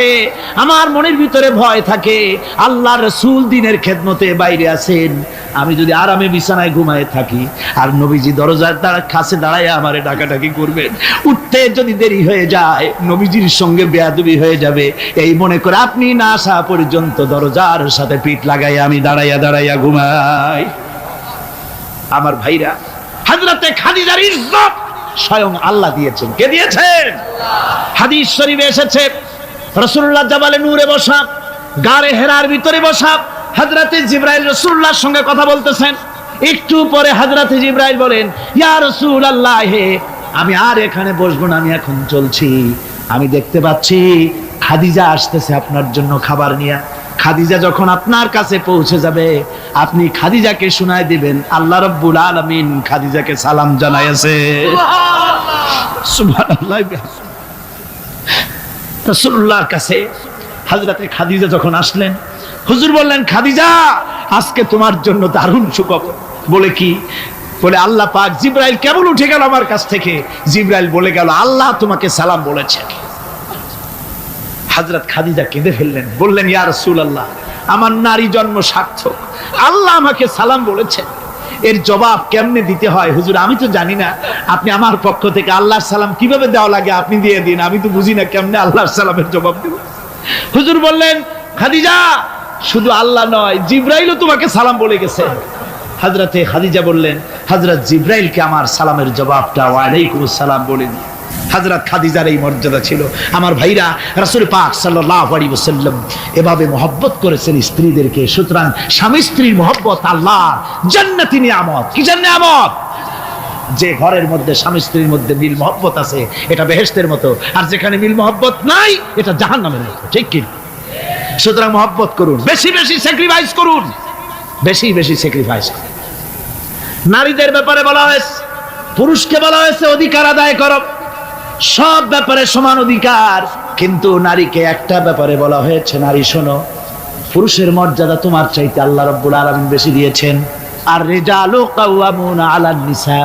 আমার মনের ভিতরে ভয় থাকে, আল্লাহর রাসূল দ্বীনের খেদমতে বাইরে আছেন, আমি যদি আরামে বিছানায় ঘুমায় থাকি আর নবীজি দরজার কাছে দাঁড়ায় আমারে ডাকাডাকি করবেন, উঠতে যদি দেরি হয়ে যায় নবীজির সঙ্গে বেয়াদবি হয়ে যাবে, এই মনে করে আপনি না আসা পর্যন্ত দরজার সাথে পিঠ লাগাই আমি দাঁড়াইয়া দাঁড়াইয়া ঘুমাই। আমার ভাইরা, হযরতে খাদিজার ইজ্জত স্বয়ং আল্লাহ দিয়েছেন। কে দিয়েছেন? হাদিস শরীফে এসেছে, রাসূলুল্লাহ জাবালে নূরে বসা, গারে হেরার ভিতরে বসা, হযরতে জিবরাইল রাসূলুল্লাহর সঙ্গে কথা বলতেছেন। একটু পরে হযরতে জিবরাইল বলেন, ইয়া রাসূলুল্লাহ, আমি আর এখানে বসবো না, আমি এখন চলছি। আমি দেখতে পাচ্ছি খাদিজা আসতেছে আপনার জন্য খাবার নিয়ে। খাদিজা যখন আপনার কাছে পৌঁছে যাবে, আপনি খাদিজাকে শোনায় দিবেন আল্লাহ রাব্বুল আলামিন খাদিজাকে সালাম জানাইছে। সুবহানাল্লাহ। রাসূলুল্লাহর কাছে হযরতে খাদিজা যখন আসলেন, হুজুর বললেন, খাদিজা, আজকে তোমার জন্য দারুণ সুখবর। বলে কি? বলে আল্লাহ পাক, জিবরাইল কেবল উঠে গেল আমার কাছ থেকে, জিবরাইল বলে গেল আল্লাহ তোমাকে সালাম বলেছে। হযরত খাদিজা কেঁদে ফেললেন, বললেন, ইয়া রাসূলুল্লাহ, আমার নারী জন্ম সার্থক, আল্লাহ আমাকে সালাম বলেছেন, এর জবাব কেমনে দিতে হয় হুজুর আমি তো জানি না, আপনি আমার পক্ষ থেকে আল্লাহর সালাম কিভাবে দেওয়া লাগে আপনি দিয়ে দিন, আমি তো বুঝি না কেমনে আল্লাহর সালামের জবাব দেব। হুজুর বললেন, খাদিজা, শুধু আল্লাহ নয়, জিবরাইলও তোমাকে সালাম বলে গেছে। হযরতে খাদিজা বললেন, হযরত জিবরাইলকে আমার সালামের জবাবটা ওয়া আলাইকুমুস সালাম বলেন। হযরত খাদিজার এই মর্যাদা ছিল। আমার ভাইরা, রাসূল পাক সাল্লাল্লাহু আলাইহি ওয়াসাল্লাম এভাবে মহব্বত করেছেন স্ত্রীদেরকে। সুতরাং স্বামী স্ত্রীর মহব্বত আল্লাহর জান্নাতি নিয়ামত। কি নিয়ামত? যে ঘরের মধ্যে স্বামী স্ত্রীর মধ্যে মিল মহব্বত আছে, এটা বেহেশতের মতো, আর যেখানে মিল মহব্বত নাই, এটা জাহান্নামের মতো। ঠিক কি? সুতরাং মহব্বত করুন, বেশি বেশি স্যাক্রিফাইস করুন, বেশি বেশি স্যাক্রিফাইস করুন। নারীদের ব্যাপারে বলা হয়েছে, পুরুষকে বলা হয়েছে অধিকার আদায় করো, সব ব্যাপারে সমান অধিকার, কিন্তু নারীকে একটা ব্যাপারে বলা হয়েছে, নারী শোনো, পুরুষের মর্যাদা তোমার চাইতে আল্লাহ রাব্বুল আলামিন বেশি দিয়েছেন। আর রিজালু কাওয়ামুনা আলান নিসা,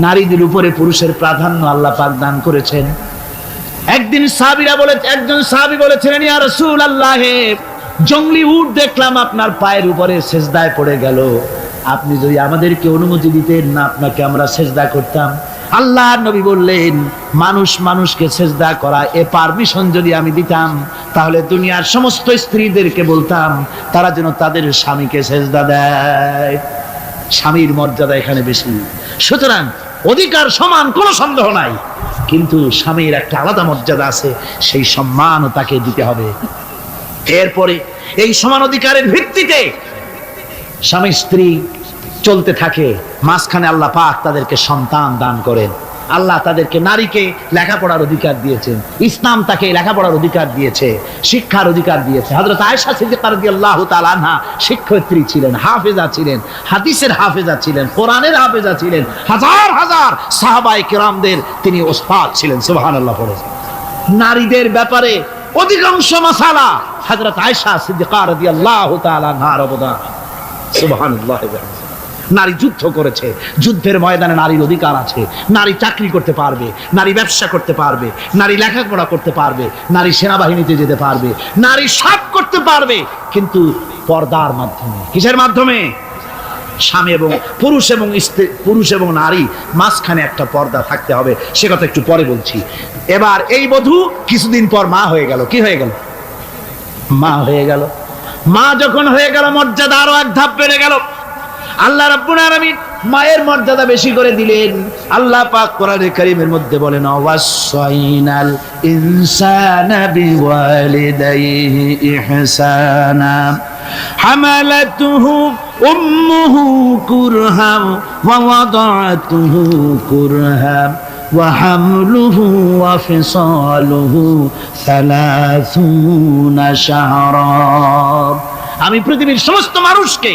নারীদের উপরে পুরুষের প্রাধান্য আল্লাহ পাক দান করেছেন। একদিন একজন সাহাবী বলেছিলেন, ইয়া রাসূলুল্লাহ, জংলি উট দেখলাম আপনার পায়ের উপরে সেজদায় পড়ে গেল, আপনি যদি আমাদেরকে অনুমতি দিতেন না, আপনাকে আমরা সেজদা করতাম। আল্লাহর নবী বললেন, মানুষ মানুষকে সেজদা করা, এ পারমিশন যদি আমি দিতাম, তাহলে দুনিয়ার সমস্ত স্ত্রীদেরকে বলতাম তারা যেন তাদের স্বামীকে সেজদা দেয়। স্বামীর মর্যাদা এখানে বেশি। সুতরাং অধিকার সমান, কোনো সন্দেহ নাই, কিন্তু স্বামীর একটা আলাদা মর্যাদা আছে, সেই সম্মানও তাকে দিতে হবে। এরপরে এই সমান অধিকারের ভিত্তিতে স্বামী স্ত্রী চলতে থাকে, মাঝখানে আল্লাহ পাক তাদেরকে সন্তান দান করেন। আল্লাহ তাদেরকে, নারীকে লেখাপড়ার অধিকার দিয়েছেন, ইসলাম তাকে লেখাপড়ার অধিকার দিয়েছে, শিক্ষার অধিকার দিয়েছে। হযরত আয়েশা সিদ্দিকা রাদিয়াল্লাহু তাআলা আনহা শিক্ষয়িত্রী ছিলেন, হাফেজা ছিলেন, হাদিসের হাফেজা ছিলেন, কোরআনের হাফেজা ছিলেন, হাজার হাজার সাহাবায়ে কেরামদের তিনি ওস্তাদ ছিলেন। সুবহানাল্লাহ। নারীদের ব্যাপারে অধিকাংশ মাসালা হযরত আয়েশা সিদ্দিকা রাদিয়াল্লাহু তাআলা আনহার অবদান। সুবহানাল্লাহ। নারী যুদ্ধ করেছে, যুদ্ধের ময়দানে নারীর অধিকার আছে। নারী চাকরি করতে পারবে, নারী ব্যবসা করতে পারবে, নারী লেখাপড়া করতে পারবে, নারী সেনাবাহিনীতে যেতে পারবে, নারী সব করতে পারবে, কিন্তু পর্দার মাধ্যমে। কিসের মাধ্যমে? স্বামী এবং পুরুষ এবং স্ত্রী, পুরুষ এবং নারী মাঝখানে একটা পর্দা থাকতে হবে। সে কথা একটু পরে বলছি। এবার এই বধূ কিছুদিন পর মা হয়ে গেল। কি হয়ে গেল? মা হয়ে গেল। মা যখন হয়ে গেল, মর্যাদা আরো এক ধাপ বেড়ে গেল। আল্লাহ রাব্বুল আলামিন মায়ের মর্যাদা বেশি করে দিলেন। আল্লাহ পাক কোরআনে কারীমের মধ্যে বলেন, ওয়াসাইনাল ইনসানা বিওয়ালিদাইহি ইহসানা হামালাতুহু উম্মুহু কুরহা ওয়া ওয়াদাআতুহু কুরহা ওয়া হামলুহু ওয়া ফিসালুহু 30 শাহরা। আমি পৃথিবীর সমস্ত মানুষকে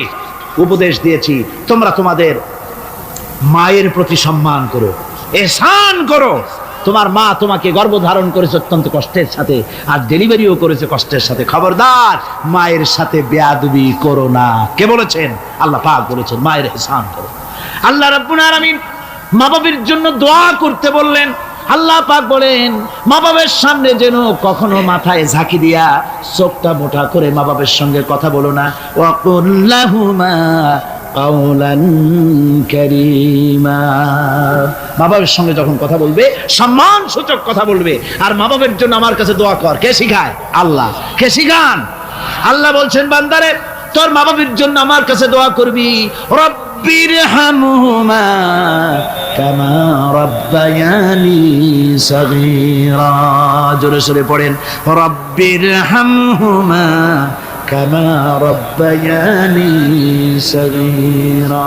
উপদেশ দিয়েছি, তোমরা তোমাদের মায়ের প্রতি সম্মান করো, এহসান করো। তোমার মা তোমাকে গর্ভধারণ করেছে অত্যন্ত কষ্টের সাথে, আর ডেলিভারিও করেছে কষ্টের সাথে। খবরদার মায়ের সাথে বেয়াদবি করো না। কে বলেছেন? আল্লাহ পাক বলেছেন মায়ের এহসান করো। আল্লাহ রাব্বুল আলামিন মা বাবার জন্য দোয়া করতে বললেন। আল্লাহ পাক বলেন মা বাবার সামনে যেন কখনো মাথায় ঝাঁকি দিয়া চোখটা মোটা করে মা বাবার সঙ্গে কথা বলো না। ওয়াকুল লাহুমা কাওলান কারীমা। মা বাবার সঙ্গে যখন কথা বলবে সম্মান সূচক কথা বলবে। আর মা বাবার জন্য আমার কাছে দোয়া কর। কে শিখায়? আল্লাহ। কে শিখান? আল্লাহ বলছেন বান্দারে তোর মা বাবার জন্য আমার কাছে দোয়া করবি। রব্বিরহামহুমা কামা রাব্বায়ানি সগীরা। জোরে জোরে পড়েন রব্বিরহামহুমা কামা রাব্বায়ানি সগীরা।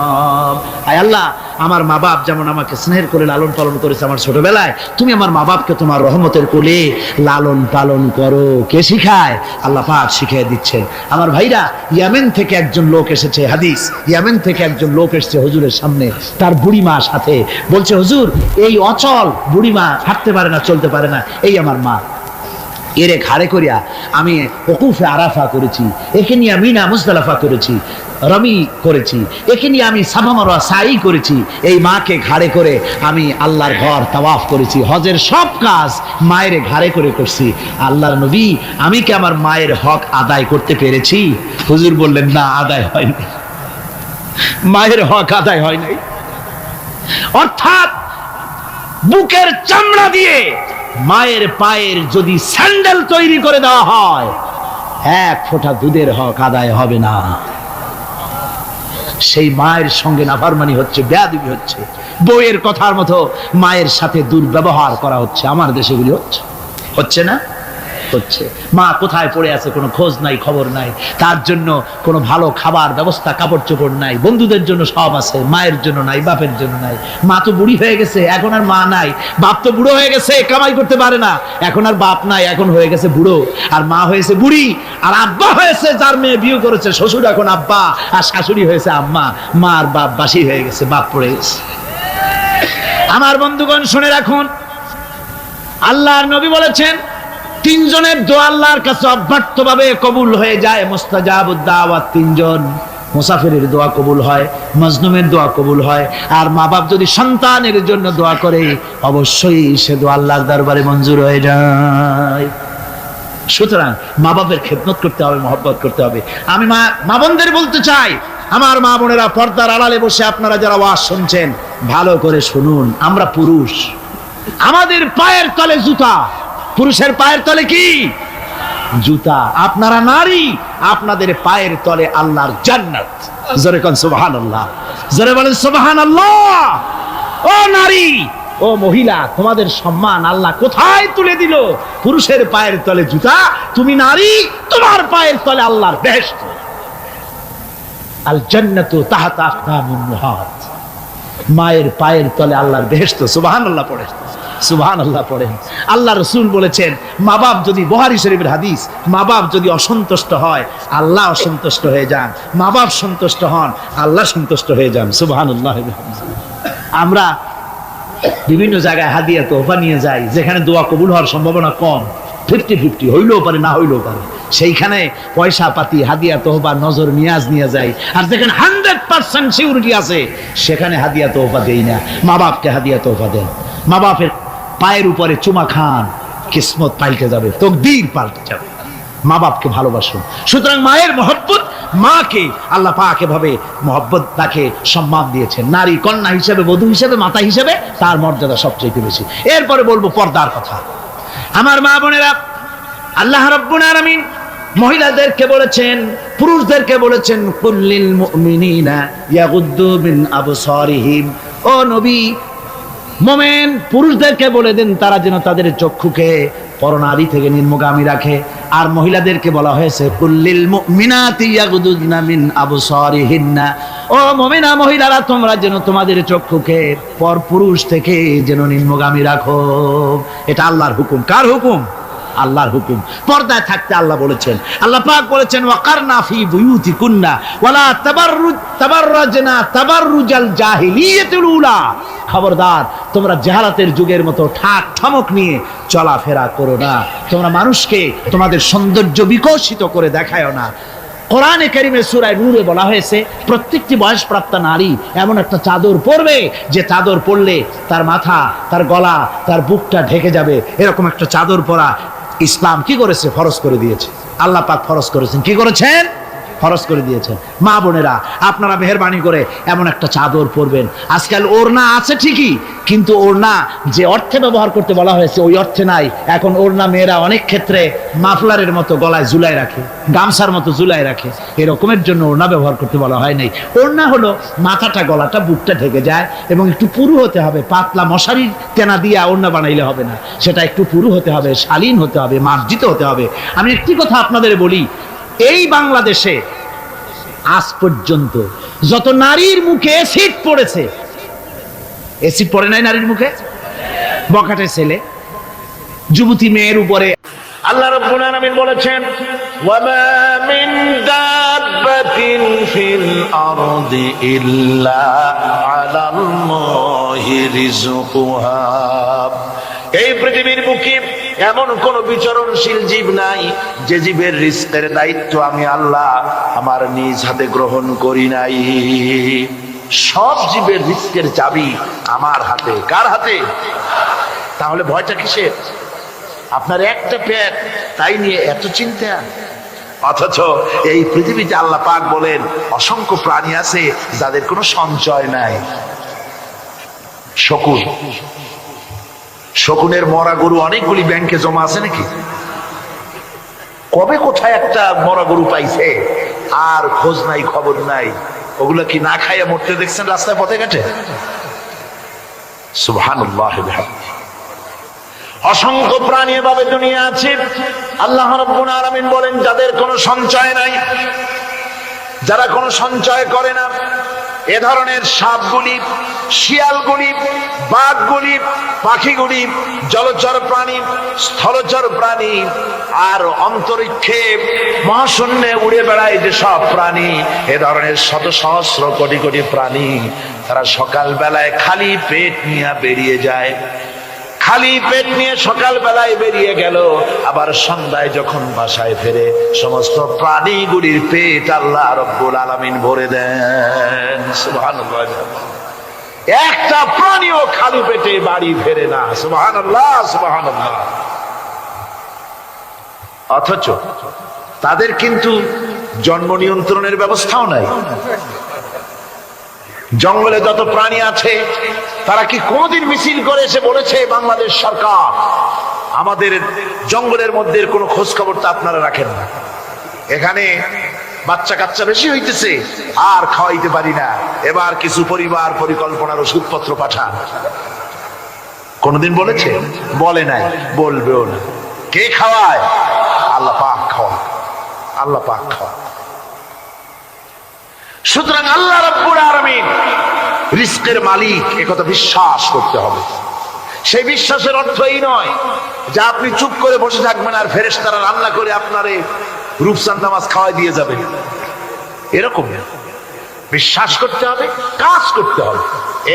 আয় আল্লাহ, আমার মা বাপ যেমন আমাকে স্নেহের কোলে লালন পালন করেছে আমার ছোটবেলায়, তুমি আমার মা বাপকে তোমার রহমতের কোলে লালন পালন করো। কে শিখায়? আল্লাহ পাক শিখিয়ে দিচ্ছেন। আমার ভাইরা, ইয়ামেন থেকে একজন লোক এসেছে, হাদিস, ইয়ামেন থেকে একজন লোক এসেছে হুজুরের সামনে, তার বুড়িমা সাথে। বলছে হুজুর, এই অচল বুড়িমা, হাঁটতে পারে না, চলতে পারে না, এই আমার মা। এরে ঘাড়ে করিয়া আমি ওকুফে আরাফা করেছি, একে নিয়ে মিনা মুজদালিফা করেছি, রমি করেছি, একে নিয়ে আমি সাফা মারওয়া সাই করেছি। এই মাকে ঘাড়ে করে আমি আল্লাহর ঘর তাওয়াফ করেছি। হজের সব কাজ মায়ের ঘাড়ে করে করছি। আল্লাহর নবী, আমি কি আমার মায়ের হক আদায় করতে পেরেছি? হুজুর বললেন না, আদায় হয়নি, মায়ের হক আদায় হয় নাই। অর্থাৎ বুকের চামড়া দিয়ে মায়ের পায়ের যদি স্যান্ডেল তৈরি করে দেওয়া হয়, এক ফোঁটা দুধের হক আদায় হবে না। সেই মায়ের সঙ্গে নাফরমানি হচ্ছে, বেয়াদবি হচ্ছে, বউয়ের কথার মতো মায়ের সাথে দুর্ব্যবহার করা হচ্ছে। আমার দেশেগুলি হচ্ছে, হচ্ছে না? হচ্ছে। মা কোথায় পড়ে আছে কোনো খোঁজ নাই, খবর নাই। তার জন্য কোনো ভালো খাবার ব্যবস্থা, কাপড় চোপড় নাই। বন্ধুদের জন্য সব আছে, মায়ের জন্য নাই, বাপের জন্য নাই। মা তো বুড়ি হয়ে গেছে, এখন আর মা নাই। বাপ তো বুড়ো হয়ে গেছে, কামাই করতে পারে না, এখন আর বাপ নাই, এখন হয়ে গেছে বুড়ো। আর মা হয়েছে বুড়ি। আর আব্বা হয়েছে, যার মেয়ে বিয়ে করেছে, শ্বশুর এখন আব্বা, আর শাশুড়ি হয়েছে আম্মা। মা আর বাপ বাসি হয়ে গেছে, বাপ পড়ে গেছে। আমার বন্ধুগণ শুনে রাখুন, আল্লাহর নবী বলেছেন তিনজনের দোয়া আল্লাহর কাছে অব্যর্থভাবে কবুল হয়ে যায়। মুস্তাজাবুদ দাওয়াত তিনজন। মুসাফিরের দোয়া কবুল হয়, মজলুমের দোয়া কবুল হয়, আর মা বাপ যদি সন্তানের জন্য দোয়া করে অবশ্যই সে দোয়া আল্লাহর দরবারে মঞ্জুর হয়ে যায়। সুতরাং মা বাপের খেদমত করতে হবে, মহব্বত করতে হবে। আমি মা বোনদের বলতে চাই, আমার মা বোনেরা, পর্দার আড়ালে বসে আপনারা যারা ওয়াজ শুনছেন, ভালো করে শুনুন। আমরা পুরুষ, আমাদের পায়ের তলে জুতা। পুরুষের পায়ের তলে কি? জুতা। আপনারা নারী, আপনাদের পায়ের তলে আল্লাহর জান্নাত। জোরে কোন সুবহানাল্লাহ, জোরে বলেন সুবহানাল্লাহ। ও নারী, ও মহিলা, তোমাদের সম্মান আল্লাহ কোথায় তুলে দিল? পুরুষের পায়ের তলে জুতা, তুমি নারী, তোমার পায়ের তলে আল্লাহর বেহেশত। আল জান্নাতু তাহতা আকদামিন মুহাত। মায়ের পায়ের তলে আল্লাহর বেহেশত। সুবহানাল্লাহ পড়ে, সুবহানাল্লাহ পড়েন। আল্লাহ রাসূল বলেছেন, মা বাপ যদি, বুখারী শরীফের হাদিস, মা বাপ যদি অসন্তুষ্ট হয় আল্লাহ অসন্তুষ্ট হয়ে যান, মা বাপ সন্তুষ্ট হন আল্লাহ সন্তুষ্ট হয়ে যান। সুবহানাল্লাহ। আমরা বিভিন্ন জায়গায় হাদিয়া তোহফা নিয়ে যাই, যেখানে দোয়া কবুল হওয়ার সম্ভাবনা কম, 50-50, হইলেও পারে না হইলেও পারে, সেইখানে পয়সা পাতি, হাদিয়া তোহফা, নজর নিয়াজ নিয়ে যাই। আর যেখানে 100% সিউরিটি আছে সেখানে হাদিয়া তোহফা দেই না। মা বাপকে হাদিয়া তোহফা দেন। মা বাপের পায়ের উপরে চুমা খান, কিসমত পাল্টে যাবে, তকদীর পাল্টে যাবে। মা বাপকে ভালোবাসুন। সুতরাং মায়ের মহব্বত, মাকে আল্লাহ পাক এভাবে মহব্বত, তাকে সম্মান দিয়েছেন। নারী কন্যা হিসেবে, বধূ হিসেবে, মাতা হিসেবে তার মর্যাদা সবচেয়ে বেশি। এরপরে বলবো পর্দার কথা। আমার মা বোনেরা, আল্লাহ রাব্বুল আলামিন মহিলাদেরকে বলেছেন, পুরুষদেরকে বলেছেন, কুল্লিল মুমিনিনা ইয়াগুদ্দু মিন আবসারিহিম। ও নবী, মোমেন পুরুষদেরকে বলে দেন তারা যেন তাদের চক্ষুকে পরনারী থেকে নিম্নগামী রাখে। আর মহিলাদেরকে বলা হয়েছে কুল্লিল মুমিনাতি ইয়াগুদুনা মিন আবসারিহিন্না। ও মুমিনা মহিলারা, তোমরা যেন তোমাদের চক্ষুকে পর পুরুষ থেকে যেন নিম্নগামী রাখো। এটা আল্লাহর হুকুম। কার হুকুম? আল্লাহর হুকুম। পর্দায় থাকতে আল্লাহ বলেছেন, আল্লাহ পাক বলেছেন ওয়াকারনা ফি বুয়ুতিকুন্না ওয়ালা তাবাররাজনা তাবাররুজাল জাহিলিয়াতুল উলা। খবরদার, তোমরা জাহালাতের যুগের মতো ঠাক ঠমক নিয়ে চলাফেরা করো না, তোমরা মানুষকে তোমাদের সৌন্দর্য বিকশিত করে দেখায়ও না। কোরআনে কারিমে সূরা নূরে বলা হয়েছে প্রত্যেকটি বয়সপ্রাপ্ত নারী এমন একটা চাদর পরবে যে চাদর পরলে তার মাথা, তার গলা, তার বুকটা ঢেকে যাবে। এরকম একটা চাদর পরা ইসলাম কি করেছে? ফরজ করে দিয়েছে। আল্লাহ পাক ফরজ করেছেন। কি করেছেন? ফরজ করে দিয়েছেন। মা বোনেরা, আপনারা মেহেরবানি করে এমন একটা চাদর পরবেন। আজকাল ওড়না আছে ঠিকই, কিন্তু ওড়না যে অর্থে ব্যবহার করতে বলা হয়েছে ওই অর্থে নাই। এখন ওড়না মেয়েরা অনেক ক্ষেত্রে মাফলারের মতো গলায় ঝুলাই রাখে, গামছার মতো ঝুলাই রাখে। এরকমের জন্য ওড়না ব্যবহার করতে বলা হয় নাই। ওড়না হলো মাথাটা, গলাটা, বুকটা ঢেকে যায় এবং একটু পুরু হতে হবে। পাতলা মশারির তেনা দিয়ে ওড়না বানাইলে হবে না, সেটা একটু পুরু হতে হবে, শালীন হতে হবে, মার্জিত হতে হবে। আমি একটি কথা আপনাদের বলি, এই বাংলাদেশে আজ পর্যন্ত যত নারীর মুখে এসিড পড়েছে, এসিড পড়ে নাই নারীর মুখে? বখাটে ছেলে, যুবতী মেয়ের উপরে আল্লাহ রাব্বুল আলামিন বলেছেন ওয়ামা মিন দাব্বাতিন ফিল আরদি ইল্লা আলাল্লাহি রিজকুহা। এই পৃথিবীর বুকে এমন কোন বিচরণশীল জীব নাই যে জীবের রিজকের দায়িত্ব আমি আল্লাহ আমার নিজ হাতে গ্রহণ করি নাই। সব জীবের রিজকের চাবি আমার হাতে। কার হাতে? তাহলে ভয়টা কিসের? আপনার একটা পেট, তাই নিয়ে এত চিন্তা। অথচ এই পৃথিবীতে আল্লাহ পাক বলেন অসংখ্য প্রাণী আছে যাদের কোনো সঞ্চয় নাই। শকুন, শকুনের মরা গরু অনেকগুলি ব্যাংকে জমা আছে নাকি? কবে কোথায় একটা মরা গরু পাইছে আর খোঁজ নাই, খবর নাই। ওগুলো কি না খাইয়া মরতে দেখছেন রাস্তায় পথে ঘাটে? সুবহানাল্লাহ। অসংখ্য প্রাণী এভাবে দুনিয়া আছে। আল্লাহ রাব্বুল আলামিন বলেন যাদের কোনো সঞ্চয় নাই, যারা কোনো সঞ্চয় করে না, এ ধরনের সাপগুলি, শিয়ালগুলি, বাঘগুলি, পাখিগুলি, জলচর প্রাণী, স্থলচর প্রাণী আর অন্তরিক্ষে মহাশূন্যে উড়ে বেড়ায় যে সব প্রাণী, এ ধরনের শত সহস্র কোটি কোটি প্রাণী, তারা সকাল বেলায় খালি পেট নিয়ে বেরিয়ে যায়। খালি পেট নিয়ে সকাল বেলায় বেরিয়ে গেল, আবার সন্ধ্যায় যখন বাসায় ফেরে সমস্ত প্রাণীগুলির পেট আল্লাহ রাব্বুল আলামিন ভরে দেন। সুবহানাল্লাহ। একটা প্রাণীও খালি পেটে বাড়ি ফেরে না। সুবহানাল্লাহ, সুবহানাল্লাহ। অথচ তাদের কিন্তু জন্ম নিয়ন্ত্রণের ব্যবস্থাও নাই। জঙ্গলে যত প্রাণী আছে তারা কি কোনদিন মিছিল করে এসে বলেছে বাংলাদেশ সরকার আমাদের জঙ্গলের মধ্যে কোনো খোঁজ খবর তো আপনারা রাখেন না, এখানে বাচ্চা কাচ্চা বেশি হইতেছে আর খাওয়াইতে পারি না, এবার কিছু পরিবার পরিকল্পনার ওষুধপত্র পাঠান? কোনদিন বলেছে? বলে নাই, বলবেও না। কে খাওয়ায়? আল্লাহ পাক খাওয়ায়, আল্লাহ পাক খাওয়ায়। সুতরাং আল্লাহ রাব্বুল আলামিন রিজকের মালিক, একথা বিশ্বাস করতে হবে। সেই বিশ্বাসের অর্থ এই নয় যে আপনি চুপ করে বসে থাকবেন আর ফেরেশতারা রান্না করে আপনারে রূপচাঁদা মাছ খাওয়াই দিয়ে যাবে, এরকম না। বিশ্বাস করতে হবে, কাজ করতে হবে,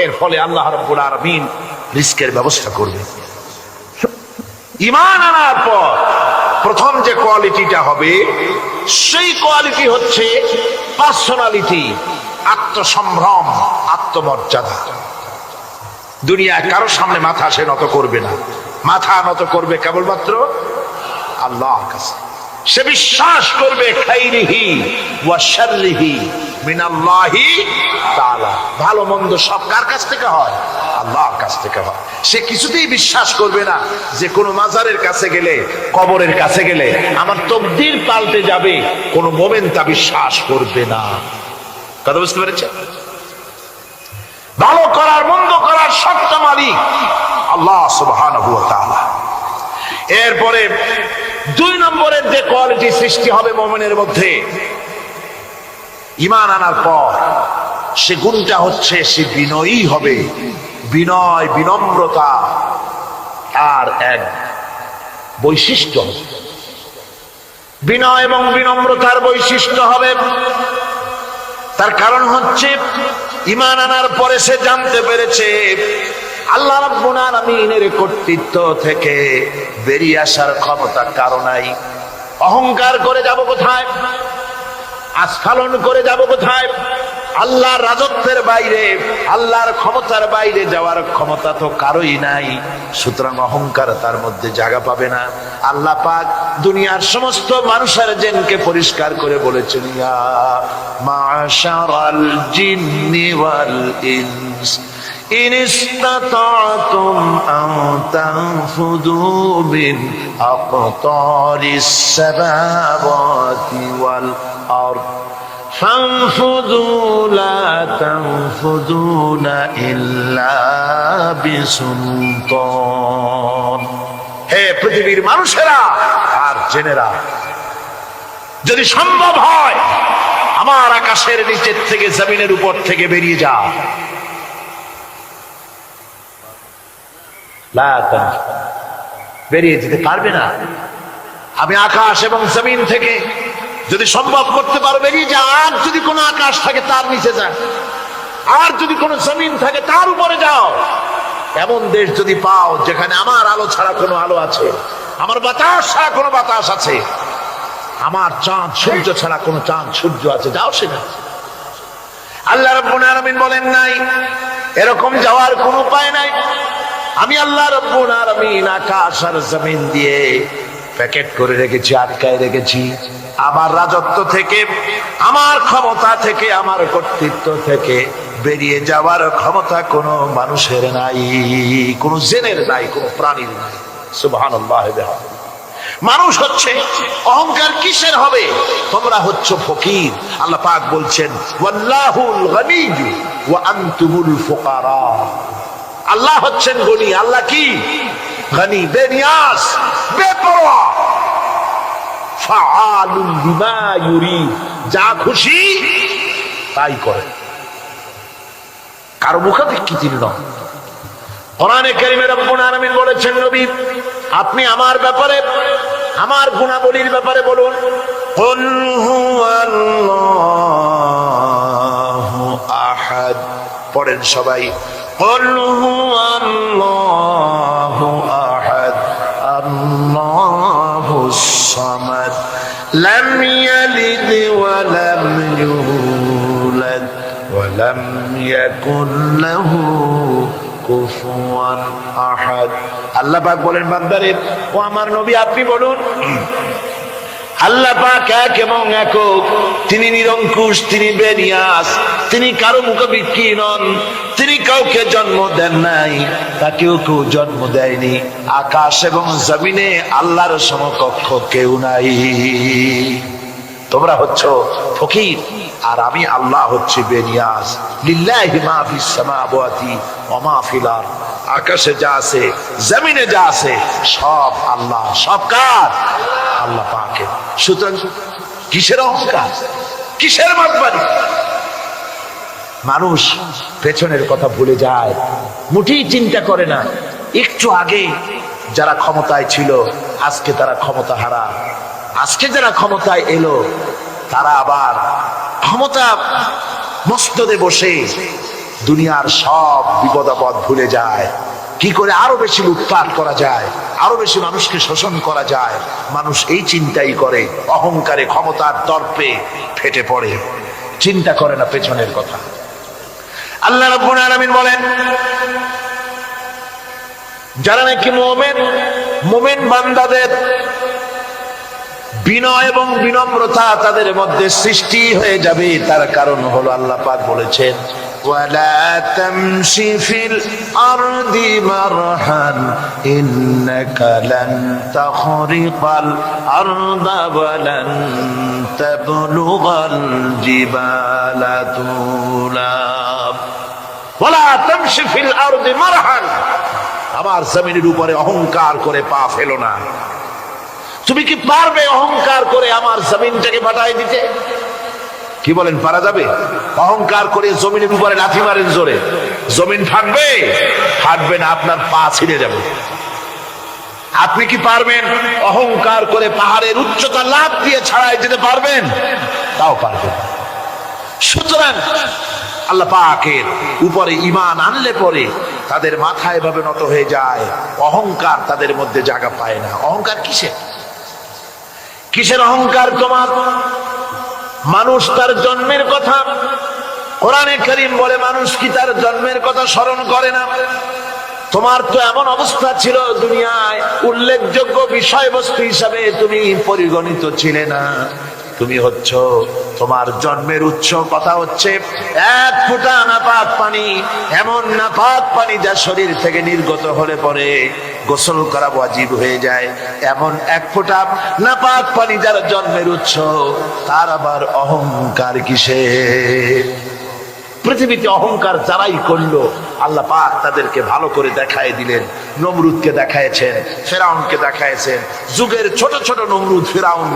এর ফলে আল্লাহ রাব্বুল আলামিন রিজকের ব্যবস্থা করবে। ঈমান আনার পর প্রথম যে কোয়ালিটিটা হবে সেই কোয়ালিটি হচ্ছে পার্সোনালিটি, আত্মসম্ভ্রম, আত্মমর্যাদা। দুনিয়ায় কারোর সামনে মাথা সে নত করবে না, মাথা নত করবে কেবলমাত্র আল্লাহর কাছে। সে বিশ্বাস করবে খাইরিহি ওয়া শাররিহি মিনাল্লাহি তাআলা, ভালো মন্দ সব কার কাছ থেকে হয়? আল্লাহর কাছ থেকে হয়। সে কিছুতেই বিশ্বাস করবে না যে কোনো মাজারের কাছে গেলে, কবরের কাছে গেলে আমার তকদির পাল্টে যাবে, কোনো মোমেন তা বিশ্বাস করবে না। কথা বুঝতে পেরেছেন? ভালো করার মন্দ করার সত্তা মালিক আল্লাহ সুবহানাহু ওয়া তাআলা। এরপরে দুই নম্বরের যে কোয়ালিটি সৃষ্টি হবে মুমিনের মধ্যে ঈমান আনার পর, সে গুণটা হচ্ছে সে বিনয়ী হবে। বিনয়, বিনম্রতা আর এক বৈশিষ্ট্য, বিনয় এবং বিনম্রতার বৈশিষ্ট্য হবে। তার কারণ হচ্ছে ঈমান আনার পরে সে জানতে পেরেছে আল্লাহ রাব্বুল আলামিনের কর্তৃত্ব থেকে বেরিয়ে আসার ক্ষমতা কারো নাই। অহংকার করে যাব কোথায়, আস্ফালন করে যাব কোথায়? আল্লাহর রাজত্বের বাইরে, আল্লাহর ক্ষমতার বাইরে যাওয়ার ক্ষমতা তো কারোই নাই। সুতরাং অহংকার তার মধ্যে জায়গা পাবে না। আল্লাহ পাক দুনিয়ার সমস্ত মানুষের জিনকে পরিষ্কার করে বলেছেন, ইয়া মাশারাল জিন্নি ওয়াল ইনস ইন ইসতাতা'তুম আন তানফুযু মিন আকতারিস সামাওয়াতি ওয়াল আরদ فانفذوا لا تنفذون إلا بسلطان। হে পৃথিবীর মানুষেরা আর জেনেরা, যদি সম্ভব হয় আমার আকাশের নিচের থেকে জমিনের উপর থেকে বেরিয়ে যাও। বেরিয়ে যেতে পারবে না। আমি আকাশ এবং জমিন থেকে যদি সম্ভব করতে পারো বেরিয়ে যা। আর যদি কোনো আকাশ থাকে তার নিচে যা, আর যদি কোনো জমিন থাকে তার উপরে যাও। এমন দেশ যদি পাও যেখানে আমার আলো ছাড়া কোনো আলো আছে, আমার বাতাস ছাড়া কোনো বাতাস আছে, আমার চাঁদ সূর্য ছাড়া কোনো চাঁদ সূর্য আছে, যাও সেখানে। আল্লাহ রাব্বুল আলামিন বলেন নাই এরকম যাওয়ার কোনো উপায় নাই। আমি আল্লাহ রাব্বুল আলামিন আকাশ আর জমিন দিয়ে প্যাকেট করে রেখেছি, আটকায় রেখেছি। আমার রাজত্ব থেকে, আমার ক্ষমতা থেকে, আমার কর্তৃত্ব থেকে বেরিয়ে যাওয়ার ক্ষমতা কোনো মানুষের নাই, কোনো জিনের নাই, কোনো প্রাণীর নাই। সুবহানাল্লাহ। মানুষ হচ্ছে অহংকার কিসের হবে? তোমরা হচ্ছ ফকির। আল্লাহ পাক বলছেন ওয়াল্লাহুল গনিয়্যু ওয়া আনতুমুল ফুকারা। আল্লাহ হচ্ছেন গনি। আল্লাহ কি? গনি, বেনিয়াজ, বেপরোয়া। ফাআলুন বিমা ইউরিদ, যা খুশি তাই করে, কারো মুখাপেক্ষী তিনি নন। কোরআনে কারীমে রব্বুল আলামিন বলেছেন, নবী আপনি আমার ব্যাপারে, আমার গুণাবলীর ব্যাপারে বলুন। কুল হুয়াল্লাহু আহাদ। পড়েন সবাই, কুল হুয়াল্লাহু আহাদ আল্লাহুস সামাদ লাম ইয়ালিদ ওয়া লাম ইউলাদ ওয়া লাম ইয়াকুল লাহু কুফুয়ান আহাদ। আল্লাহ পাক বলেন, বান্দারে ও আমার নবী আপনি বলুন, আল্লাহ পাক এক এবং একক, তিনি নিরঙ্কুশ, তিনি বেনিয়াস, তিনি কারো মুখাপেক্ষী নন, তিনি কাউকে জন্ম দেন নাই, তাকেও কেউ জন্ম দেয়নি। আকাশ এবং জমিনে আল্লাহর সমকক্ষ কেউ নাই। তোমরা হচ্ছ ফকির আর আমি আল্লাহ হচ্ছি বেনিয়াস। লিল্লাহি মা ফিস সামাওয়াতি ওয়া মা ফিল আরদ। আকাশে যা আছে, জমিনে যা আছে, সব আল্লাহ। সব কার? আল্লাহ পাকের। সুতরাং কিসের অহংকার, কিসের মাতবাড়ি? মানুষ পেছনের কথা ভুলে যায়, মুঠেই চিন্তা করে না। একটু আগে যারা ক্ষমতায় ছিল আজকে তারা ক্ষমতা হারা। আজকে যারা ক্ষমতায় এলো তারা আবার ক্ষমতা মস্তদে বসে দুনিয়ার সব বিপদ আপদ ভুলে যায়। কি করে আরো বেশি লুটপাট করা যায়, আরো বেশি মানুষকে শোষণ করা যায়, মানুষ এই চিন্তাই করে। অহংকারে, ক্ষমতার দর্পে ফেটে পড়ে, চিন্তা করে না পেছনের কথা। আল্লাহ রাব্বুল আলামিন বলেন, যারা নাকি মুমিন বান্দাদের বিনয় এবং বিনম্রতা তাদের মধ্যে সৃষ্টি হয়ে যাবে, তার কারণ হলো আল্লাহ পাক বলেছেন, ওয়ালা তামশি ফিল আরদি মারহান ইন্নাকা লান তাখরিকাল আরদা ওয়া লান তাবলুগাল জিবালা তুলা। ওয়ালা তামশি ফিল আরদি মারহান, আমার জমিনের উপরে অহংকার করে পা ফেলো না। তুমি কি পারবে অহংকার করে আমার জমিনটাকে ফাটাই দিতে? কি বলেন, পারা যাবে? অহংকার করে জমিনের উপরে লাথি মারেন জোরে, জমিন ফাটবে? ফাটবে না, আপনার পা ছিঁড়ে যাবে। আপনি কি পারবেন অহংকার করে পাহাড়ের উচ্চতা লাফ দিয়ে ছাড়াই যেতে পারবেন? তাও পারবেন। সুতরাং আল্লাহ পাকের উপরে ঈমান আনলে পরে তাদের মাথা এভাবে নত হয়ে যায়, অহংকার তাদের মধ্যে জায়গা পায় না। অহংকার কিসের? কিসের অহংকার তোমার? মানুষ তার জন্মের কথা, কোরআনে কারীম বলে মানুষ কি তার জন্মের কথা স্মরণ করে না? তোমার তো এমন অবস্থা ছিল, দুনিয়ায় উল্লেখযোগ্য বিষয়বস্তু হিসাবে তুমি পরিগণিত ছিলে না। তুমি হচ্ছ, তোমার জন্মের উৎস কথা হচ্ছে এক ফোঁটা নাপাক পানি, এমন নাপাক পানি যা শরীর থেকে নির্গত হলে পরে গোসল করা ওয়াজিব হয়ে যায়। এমন এক ফোঁটা নাপাক পানি যার জন্মের উৎস, তার আবার অহংকার কিসের? পৃথিবীতে অহংকার যারাই করলো আল্লাহ পাক তাদেরকে ভালো করে দেখায় দিলেন। নমরুদকে দেখাইছেন, ফেরাউনকে দেখাইছেন, যুগের ছোট ছোট নমরুদ ফেরাউন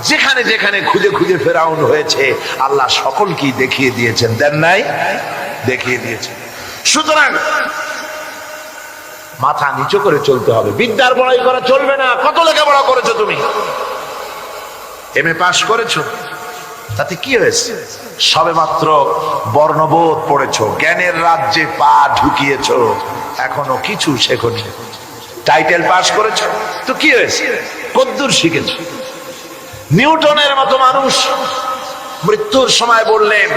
যেখানে যেখানে খুঁজে খুঁজে ফেরাউন হয়েছে আল্লাহ সকলকেই দেখিয়ে দিয়েছেন, দেন নাই? দেখিয়ে দিয়েছেন। সুতরাং মাথা নিচু করে চলতে হবে, বিদ্যার বড়াই করা চলবে না। কত লেখাপড়া করেছো তুমি? এমএ পাস করেছো, তাতে কি হয়েছে? সবে মাত্র বর্ণবোধ পড়েছো, জ্ঞানের রাজ্যে পা ঢুকিয়েছো, এখনো কিছু শেখনি। টাইটেল পাস করেছো তো কি হয়েছে? কদ্দুর শিখেছো। নিউটনের মতো মানুষ মৃত্যুর সময় বললেন,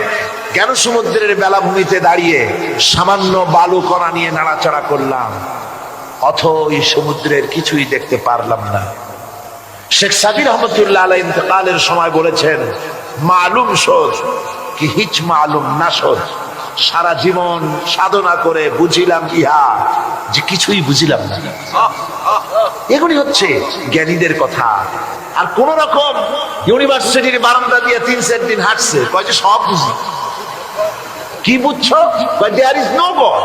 জ্ঞান সমুদ্রের বেলাভূমিতে দাঁড়িয়ে সামান্য বালু কণা নিয়ে নাড়াচাড়া করলাম, অথই সমুদ্রের কিছুই দেখতে পারলাম না। শেখ সাবির রহমতুল্লাহ আলাইহি ইন্তেকালের সময় বলেছেন, মালুম শোধ কি হিচ মালুম না শোধ, সারা জীবন সাধনা করে বুঝিলাম ইহা যে কিছুই বুঝিলাম না। এগুলি হচ্ছে জ্ঞানীদের কথা। আর কোন রকম ইউনিভার্সিটির বারান্দা দিয়ে 3-4 দিন হাঁটছে, কয় যে সব বুঝি। কি বুঝছো? There is no God.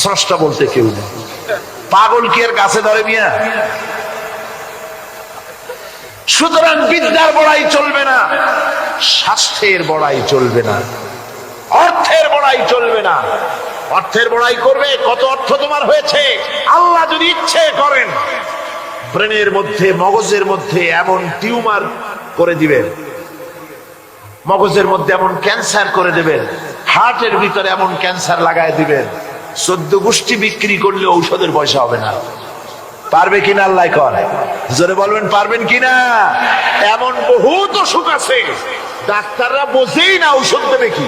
স্রষ্টা বলতে কেউ নেই। পাগল কি এর কাছে ধরে মিয়া? সুতরাং বিদ্যার বড়াই চলবে না, স্বাস্থ্যের বড়াই চলবে না, অর্থের বড়াই চলবে না। অর্থের বড়াই করবে, কত অর্থ তোমার হয়েছে? আল্লাহ যদি ইচ্ছে করেন ব্রেনের মধ্যে, মগজের মধ্যে এমন টিউমার করে দিবেন, মগজের মধ্যে এমন ক্যান্সার করে দেবেন, হার্টের ভিতরে এমন ক্যান্সার লাগায় দিবেন, 14 গোষ্ঠী বিক্রি করলে ঔষধের পয়সা হবে না। পারবে কিনা আল্লাহ করে? জোরে বলবেন পারবেন কিনা? এমন বহুত অসুখ আছে ডাক্তাররা বোঝেই না ঔষধ দেবে কি,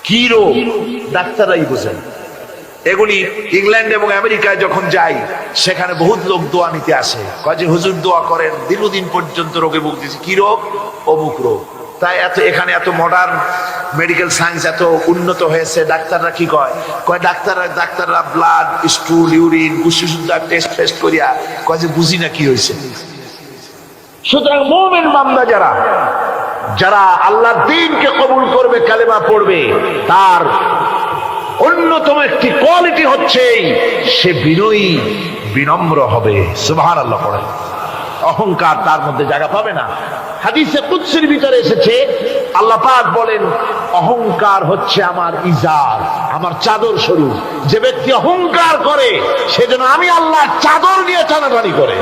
কি রোগ ডাক্তাররাই বোঝেন। এগুলি ইংল্যান্ড এবং আমেরিকায় যখন যাই, সেখানে বহুত লোক দোয়া নিতে আসে, কয় যে হুজুর দোয়া করেন, দীর্ঘদিন পর্যন্ত রোগে ভুগতেছি। কি রোগ? অমুক রোগ। তাই এখানে এত মডার্ন মেডিকেল সায়েন্স এত উন্নত হয়েছে, ডাক্তাররা কি কয়? কয় ডাক্তাররা ব্লাড, স্টুল, ইউরিন, কুশিশুদ্ধা টেস্ট করিয়া কয় যে বুঝি না কি হয়েছে। সুতরাং মুমিন বান্দা যারা আল্লাহর দ্বীনকে কবুল করবে, কালেমা পড়বে, তার অন্যতম একটি কোয়ালিটি হচ্ছে সে বিনয়ী, বিনম্র হবে। সুবহানাল্লাহ পড়ে। অহংকার তার মধ্যে জায়গা পাবে না। হাদিসে কুদসির ভিতরে এসেছে, আল্লাহ পাক বলেন, অহংকার হচ্ছে আমার ইজার, আমার চাদর স্বরূপ। যে ব্যক্তি অহংকার করে সেজন্য আমি আল্লাহ চাদর নিয়ে টানাটানি করে।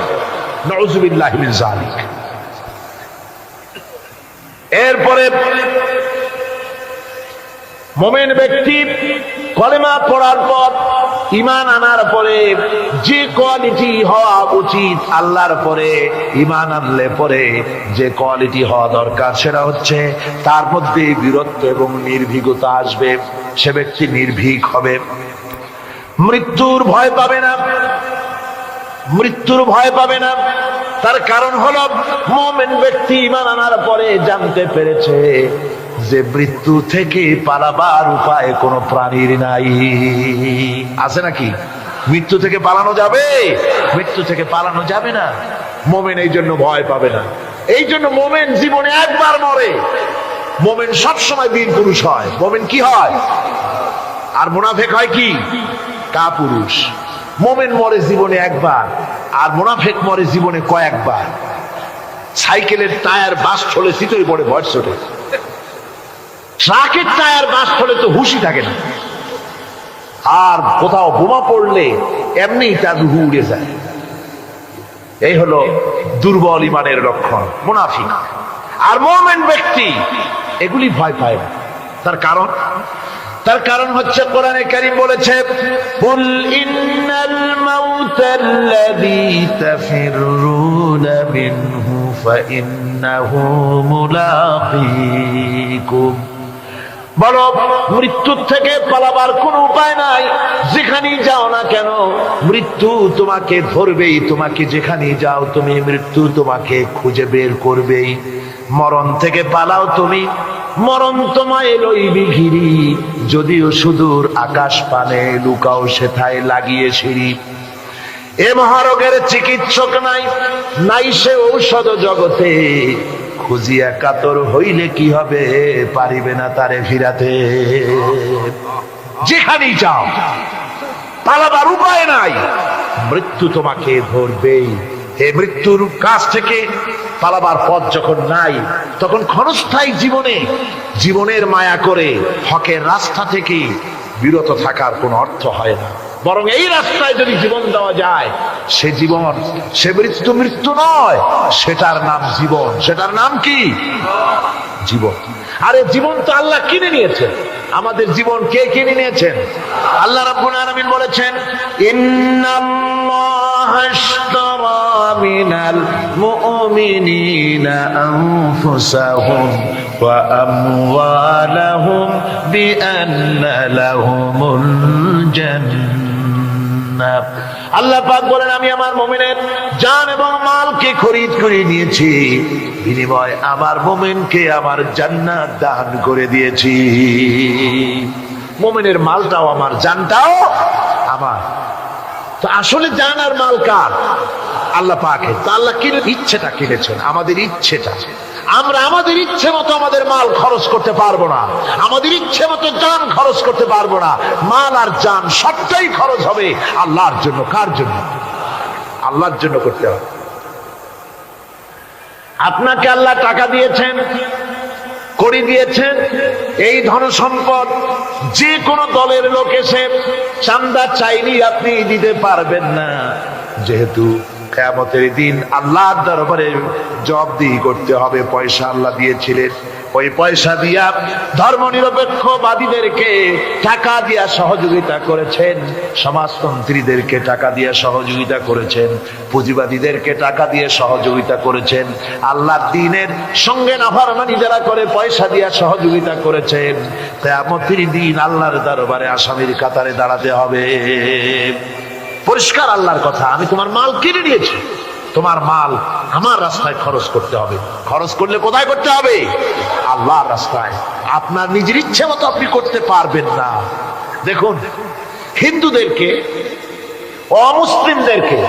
নাউযুবিল্লাহি মিন যালিক। এরপরে মুমিন ব্যক্তি কলেমা পড়ার পর, ঈমান আনার পরে যে কোয়ালিটি হওয়া উচিত, আল্লাহর পরে ঈমান আনলে পরে যে কোয়ালিটি হওয়া দরকার, সেটা হচ্ছে তার মধ্যে বীরত্ব এবং নির্ভীকতা আসবে। সে ব্যক্তি নির্ভীক হবে, মৃত্যুর ভয় পাবে না, মৃত্যুর ভয় পাবে না। তার কারণ হলো মুমিন ব্যক্তি ঈমান আনার পরে জানতে পেরেছে যে মৃত্যু থেকে পালাবার উপায় কোনো প্রাণীর নাই। আছে নাকি? মৃত্যু থেকে পালানো যাবে? মৃত্যু থেকে পালানো যাবে না। মুমিন এই জন্য ভয় পাবে না। এই জন্য মুমিন জীবনে একবার মরে। মুমিন সবসময় বীর পুরুষ হয়। মুমিন কি হয়? আর মুনাফিক হয় কি? কাপুরুষ। মুমিন মরে জীবনে একবার, আর মুনাফিক মরে জীবনে কয়েকবার। সাইকেলের টায়ার বাস্ট হলে শীতই পড়ে ভয় ছোটে, ট্রাকের টায়ার বাস্ট হলে তো হুশই থাকে না। আর কোথাও বোমা পড়লে এমনি তার রূহ উড়ে যায়। এই হলো দুর্বল ইমানের লক্ষণ, মুনাফিক। আর মুমিন ব্যক্তি এগুলি ভয় পায় না। তার কারণ হচ্ছে কোরআনে কারীম বলেছে, কুল ইন্নাল মাউতাল্লাযী তাফিররুনা মিনহু ফাইন্নাহু মুলাকীকুম। বলো, মৃত্যুর থেকে পালাবার কোনো উপায় নাই। যেখানেই যাও না কেন মৃত্যু তোমাকে ধরবেই। তোমাকে যেখানেই যাও তুমি, মৃত্যু তোমাকে খুঁজে বের করবেই। মরণ থেকে পালাও তুমি, মরণ তোমায় লইবি ঘিরি। যদিও সুদূর আকাশ পানে, লুকাও সেথায় লাগিয়ে সিঁড়ি। এ মহারোগের চিকিৎসক নাই, নাই সে ঔষধ জগতে। খুঁজিয়া কাতর হইলে কি হবে, পারিবে না তারে ফিরাতে। যেখানেই যাও পালাবার উপায় নাই, মৃত্যু তোমাকে ধরবেই। এই মৃত্যুর কাছ থেকে পালাবার পথ যখন নাই, তখন ক্ষণস্থায়ী জীবনের মায়া করে হকের রাস্তা থেকে বিরত থাকার কোনো অর্থ হয় না। বরং এই রাস্তায় যদি জীবন দেওয়া যায়, সে জীবন, সে মৃত্যু নয়, সেটার নাম জীবন। সেটার নাম কি? জীবন। আরে জীবন তো আল্লাহ কিনে নিয়েছেন। আমাদের জীবন কে কিনে নিয়েছেন? আল্লাহ রাব্বুল আলামিন বলেছেন, ইন্নাল্লাহা আশতারা মিনাল মুমিনিনা আনফুসাহুম ওয়া আমওয়ালাহুম বিআন্না লাহুমুল জান্নাহ। আল্লাহ পাক বলেন, আমি আমার মুমিনের জান এবং মালকে খরিদ করে নিয়েছি, বিনিময় আমার মুমিনকে আমার জান্নাত দান করে দিয়েছি। মুমিনের মালটাও আমার, জানটাও আমার। তো আসলে জান আর মাল কার? আল্লাহ পাকের। তো আল্লাহ কিনে, ইচ্ছেটা কিনেছেন, আমাদের ইচ্ছেটা। আমরা আমাদের ইচ্ছে মতো আমাদের মাল খরচ করতে পারবো না, আমাদের ইচ্ছে মতো জান খরচ করতে পারবো না। মাল আর জান সবটাই খরচ হবে আল্লাহর জন্য। কার জন্য? আল্লাহর জন্য করতে হবে। আপনাকে আল্লাহ টাকা দিয়েছেন, কড়ি দিয়েছেন, এই ধন সম্পদ যে কোনো দলের লোক এসে চাঁদা চাইলেই আপনি দিতে পারবেন না, যেহেতু কিয়ামতের দিন আল্লাহর দরবারে জবাবদিহি করতে হবে। পয়সা আল্লাহ দিয়েছিলেন, ওই পয়সা দিয়া ধর্মনিরপেক্ষবাদীদেরকে টাকা দিয়া সহযোগিতা করেছেন, সমাজতন্ত্রীদেরকে টাকা দিয়ে সহযোগিতা করেছেন, পুঁজিবাদীদেরকে টাকা দিয়ে সহযোগিতা করেছেন, আল্লাহর দ্বীনের সঙ্গে নাফরমানি যারা করে পয়সা দিয়ে সহযোগিতা করেছেন। কিয়ামতের দিন আল্লাহর দরবারে আসামির কাতারে দাঁড়াতে হবে। পরিষ্কার আল্লাহর কথা, আমি তোমার মাল কিনে নিয়েছি, তোমার মাল আমার রাস্তায় খরচ করতে হবে। খরচ করলে কোথায় করতে হবে? আল্লাহর রাস্তায়। আপনার নিজের ইচ্ছে মতো আপনি করতে পারবেন না। দেখুন, হিন্দুদেরকে, অমুসলিমদেরকে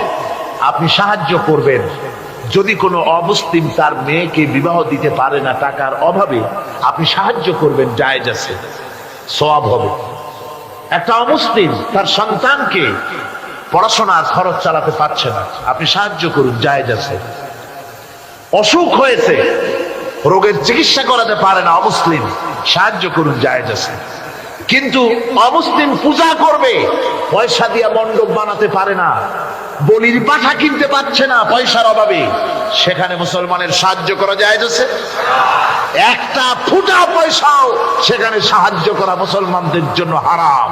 আপনি সাহায্য করবেন। যদি কোনো অমুসলিম তার মেয়েকে বিবাহ দিতে পারে না টাকার অভাবে, আপনি সাহায্য করবেন, জায়েজ আছে, সওয়াব হবে। একটা অমুসলিম তার সন্তানকে পড়াশোনার খরচ চালাতে পারছে না, আপনি সাহায্য করুন, জায়েজ আছে। অসুখ হয়েছে, রোগের চিকিৎসা করাতে পারে না অমুসলিম, সাহায্য করুন, জায়েজ আছে। কিন্তু অমুসলিম পূজা করবে, পয়সা দিয়ে মণ্ডপ বানাতে পারে না, বলির পাঠা কিনতে পারছে না পয়সার অভাবে, সেখানে মুসলমানের সাহায্য করা জায়েজ আছে? একটা ফুটা পয়সাও সেখানে সাহায্য করা মুসলমানদের জন্য হারাম।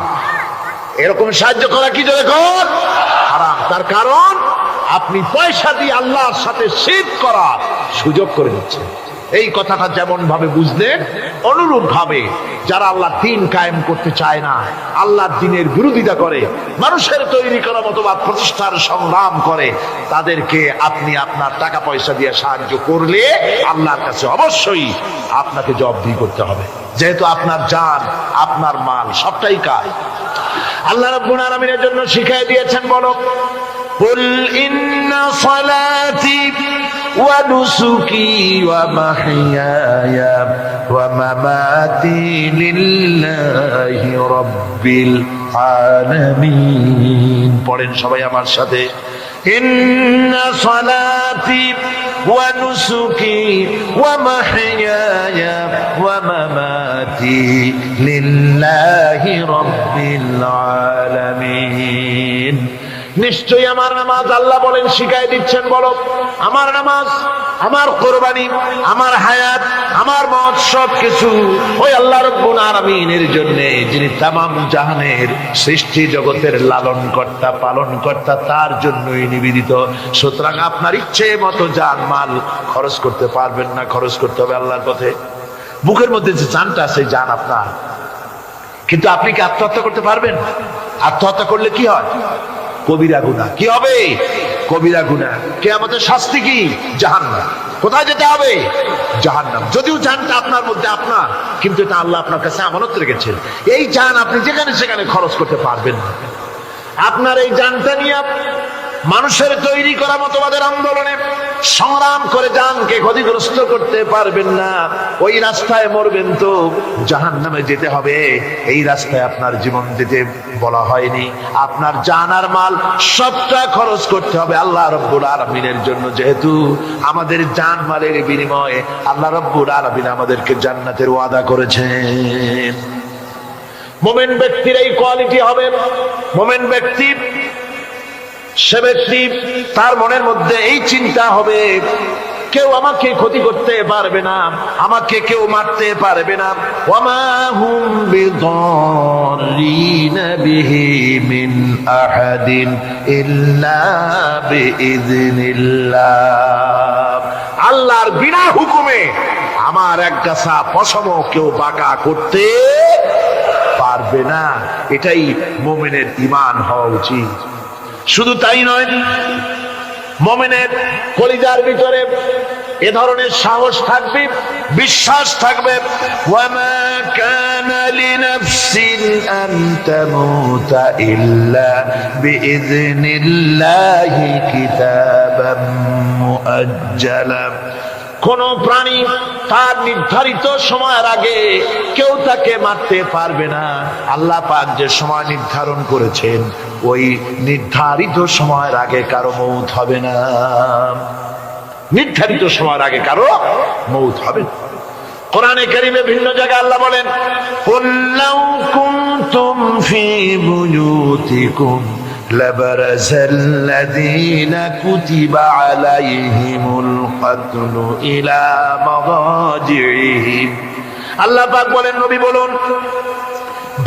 এরকম সাহায্য করা কি যখন হারাম। তার কারণ আপনি পয়সা দিয়ে আল্লাহর সাথে শিরক করার সুযোগ করে দিচ্ছেন। এই কথাটা যেমন ভাবে বুঝলেন, অনুরূপ ভাবে যারা আল্লাহর দ্বীন কায়েম করতে চায় না, আল্লাহর দ্বীনের বিরোধিতা করে, মানুষের তৈরি করা মতবাদ প্রতিষ্ঠার সংগ্রাম করে, তাদেরকে আপনি আপনার টাকা পয়সা দিয়ে সাহায্য করলে আল্লাহর কাছে অবশ্যই আপনাকে জবাবদিহি করতে হবে, যেহেতু আপনার জান, আপনার মাল সবটাই কার। আল্লাহ রাব্বুল আলামিনের জন্য শিখিয়ে দিয়েছেন, বলো, কুল ইন্না সালাতি ওয়া নুসুকি ওয়া মাহইয়ায়া ওয়া মামাতি লিল্লাহি রাব্বিল আলামিন। পড়েন সবাই আমার সাথে, ইন্না সালাতি ওয়া নুসুকি ওয়া মাহইয়ায়া ওয়া মামাতি লিল্লাহি রাব্বিল আলামিন। নিশ্চয়ই আমার নামাজ, আল্লাহ বলেন, শিখাই দিচ্ছেন, বলো আমার নামাজ, আমার কোরবানি, আমার হায়াত, আমার মত সব কিছু ওই আল্লাহ রাব্বুল আলামিনের জন্য, যিনি তামাম জাহানের সৃষ্টি জগতের লালন কর্তা, পালন কর্তা, তার জন্যই নিবেদিত। সুতরাং আপনার ইচ্ছে মতো জান মাল খরচ করতে পারবেন না, খরচ করতে হবে আল্লাহর পথে। বুকের মধ্যে যে জানটা আছে জান আপনার, কিন্তু আপনি কি আত্মহত্যা করতে পারবেন? আত্মহত্যা করলে কি হয়? কবিরা গুনাহ। কি হবে? কবিরা গুনাহ। কিয়ামতের শাস্তি কি? জাহান্নাম। কোথায় যেতে হবে? জাহান্নাম। যদিও জানটা আপনার মধ্যে আপনার, কিন্তু এটা আল্লাহ আপনার কাছে আমানত রেখেছেন। এই জান আপনি যেখানে সেখানে খরচ করতে পারবেন না। আপনার এই জানটা নিয়ে মানুষের তৈরি করা মতবাদের আন্দোলনে সংগ্রাম করে জানকে ক্ষতিগ্রস্ত করতে পারবেন না। ওই রাস্তায় মরবেন তো জাহান্নামে যেতে হবে। এই রাস্তায় আপনার জীবন দিতে বলা হয়নি। আপনার জান আর মাল সবটা খরচ করতে হবে আল্লাহ রাব্বুল আলামিনের জন্য। যেহেতু আমাদের জান মালের বিনিময়ে আল্লাহ রাব্বুল আলামিন আমাদেরকে জান্নাতের ওয়াদা করেছেন। মুমিন ব্যক্তির এই কোয়ালিটি হবে। মুমিন ব্যক্তি, সে ব্যক্তি, তার মনের মধ্যে এই চিন্তা হবে, কেউ আমাকে ক্ষতি করতে পারবে না, আমাকে কেউ মারতে পারবে না। ওয়ামা হুম বিদাররিনা বিহি মিন আহাদিন ইল্লা বিইذনিল্লাহ। আল্লাহর বিনা হুকুমে আমার এক গাছা পশম কেউ বাঁকা করতে পারবে না। এটাই মুমিনের ঈমান হওয়া উচিত। শুধু তাই নয়, মুমিনের কলিজার ভিতরে এ ধরনের সাহস থাকবে, বিশ্বাস থাকবে। ওয়ামা কানা লিনাফসিন আন তামুতা ইল্লা বিইذনিল্লাহি কিতাবাম মুআজ্জালা। কোন প্রাণী তার নির্ধারিত সময়ের আগে কেউ তাকে মারতে পারবে না। আল্লাহ পাক যে সময় নির্ধারণ করেছেন, ওই নির্ধারিত সময়ের আগে কারো মৌত হবে না। নির্ধারিত সময়ের আগে কারো মৌত হবে না। কোরআনে কারীমে ভিন্ন জায়গায় আল্লাহ বলেন, কুল লাউ কুনতুম ফি বুয়ুতিকুম لبرز الذين كتب عليهم القتل إلى مضاجعهم। আল্লাহ পাক বলেন, নবী বলুন,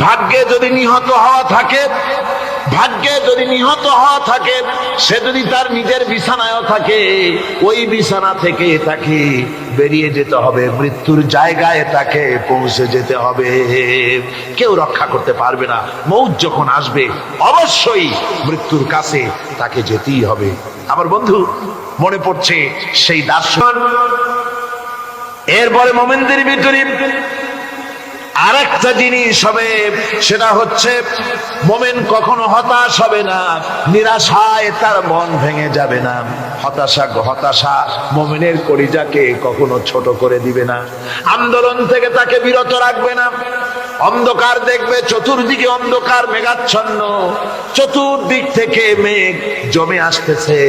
ভাগ্যে যদি নিহত হওয়া থাকে, ভাগ্যে যদি নিহত হওয়া থাকে, সে যদি তার নিজের বিছানায়ও থাকে, ওই বিছানা থেকে তাকে বেরিয়ে যেতে হবে, মৃত্যুর জায়গায় তাকে পৌঁছে যেতে হবে। কেউ রক্ষা করতে পারবে না। মৌত যখন আসবে অবশ্যই মৃত্যুর কাছে তাকে যেতেই হবে। আমার বন্ধু, মনে পড়ছে সেই দার্শনিক। এরপরে মুমিনদের ভিতরে আরেকটা জিনিস হবে, সেটা হচ্ছে মুমিন কখনো হতাশ হবে না, নিরাশায় তার মন ভেঙে যাবে না। হতাশা মুমিনের কলিজাকে কখনো ছোট করে দিবে না, আন্দোলন থেকে তাকে বিরত রাখবে না। অন্ধকার দেখবে, চতুর্দিকে অন্ধকার মেঘাচ্ছন্ন, চতুর্দিক থেকে মেঘ জমে আসতেছে,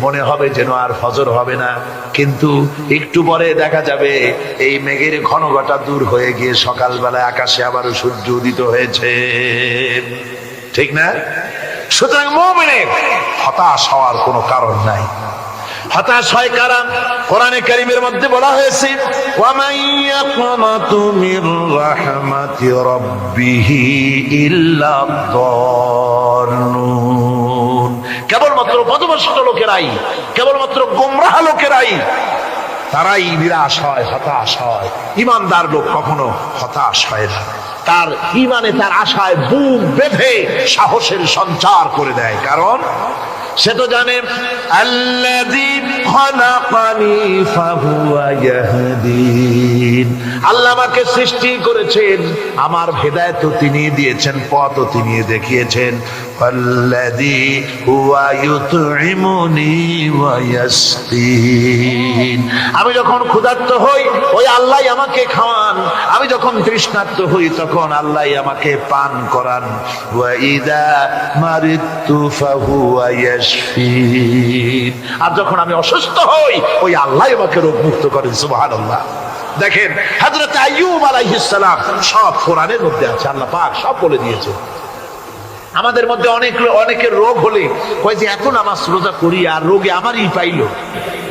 মনে হবে যেন আর ফজর হবে না, কিন্তু একটু পরে দেখা যাবে এই মেঘের ঘন ঘটা দূর হয়ে গিয়ে সকালবেলায় আকাশে আবারও সূর্য উদিত হয়েছে। ঠিক না? সুতরাং মুমিনের হতাশ হওয়ার কোনো কারণ নাই। হতাশ হয় কারা? কোরআনে কারীমের মধ্যে বলা হয়েছে, ওয়ামান ইয়াকনাতু মির রাহমাতি রাব্বিহি ইল্লা যাল্লুন। কেবলমাত্র পথভ্রষ্ট লোকেরাই, কেবলমাত্র গোমরাহ লোকেরাই তারাই নিরাশ হয়, হতাশ হয়। ঈমানদার লোক কখনো হতাশ হয় না। তার ঈমানে, তার আশায় বুক বেঁধে সাহসের সঞ্চার করে দেয়। কারণ সে তো জানে, আল্লাযী খালাকানি ফাহুয়া ইয়াহদিন। আল্লাহ আমাকে সৃষ্টি করেছেন, আমার হেদায়েতও তিনি দিয়েছেন, পথও তিনি দেখিয়েছেন। আল্লাযী হুয়া ইউতঈমুনি ওয়া ইয়াসকিন। আমি যখন ক্ষুধার্ত হই ওই আল্লাহই আমাকে খাওয়ান, আমি যখন তৃষ্ণার্ত হই তখন আল্লাহই আমাকে পান করান। ওয়া ইযা মারিদতু ফাহুয়া ইয়াশফিন। আর যখন আমি অসুস্থ হই ওই আল্লাহই আমাকে রোগ মুক্ত করেন। সুবহানাল্লাহ। দেখেন হযরত আইয়ুব আলাইহিস সালাম সব কোরআনের মধ্যে আছে, আল্লাহ পাক সব বলে দিয়েছে। আমাদের মধ্যে অনেকের রোগ হলে কয় যে এত নামাজ রোজা করি আর রোগে আমারই পাইলো।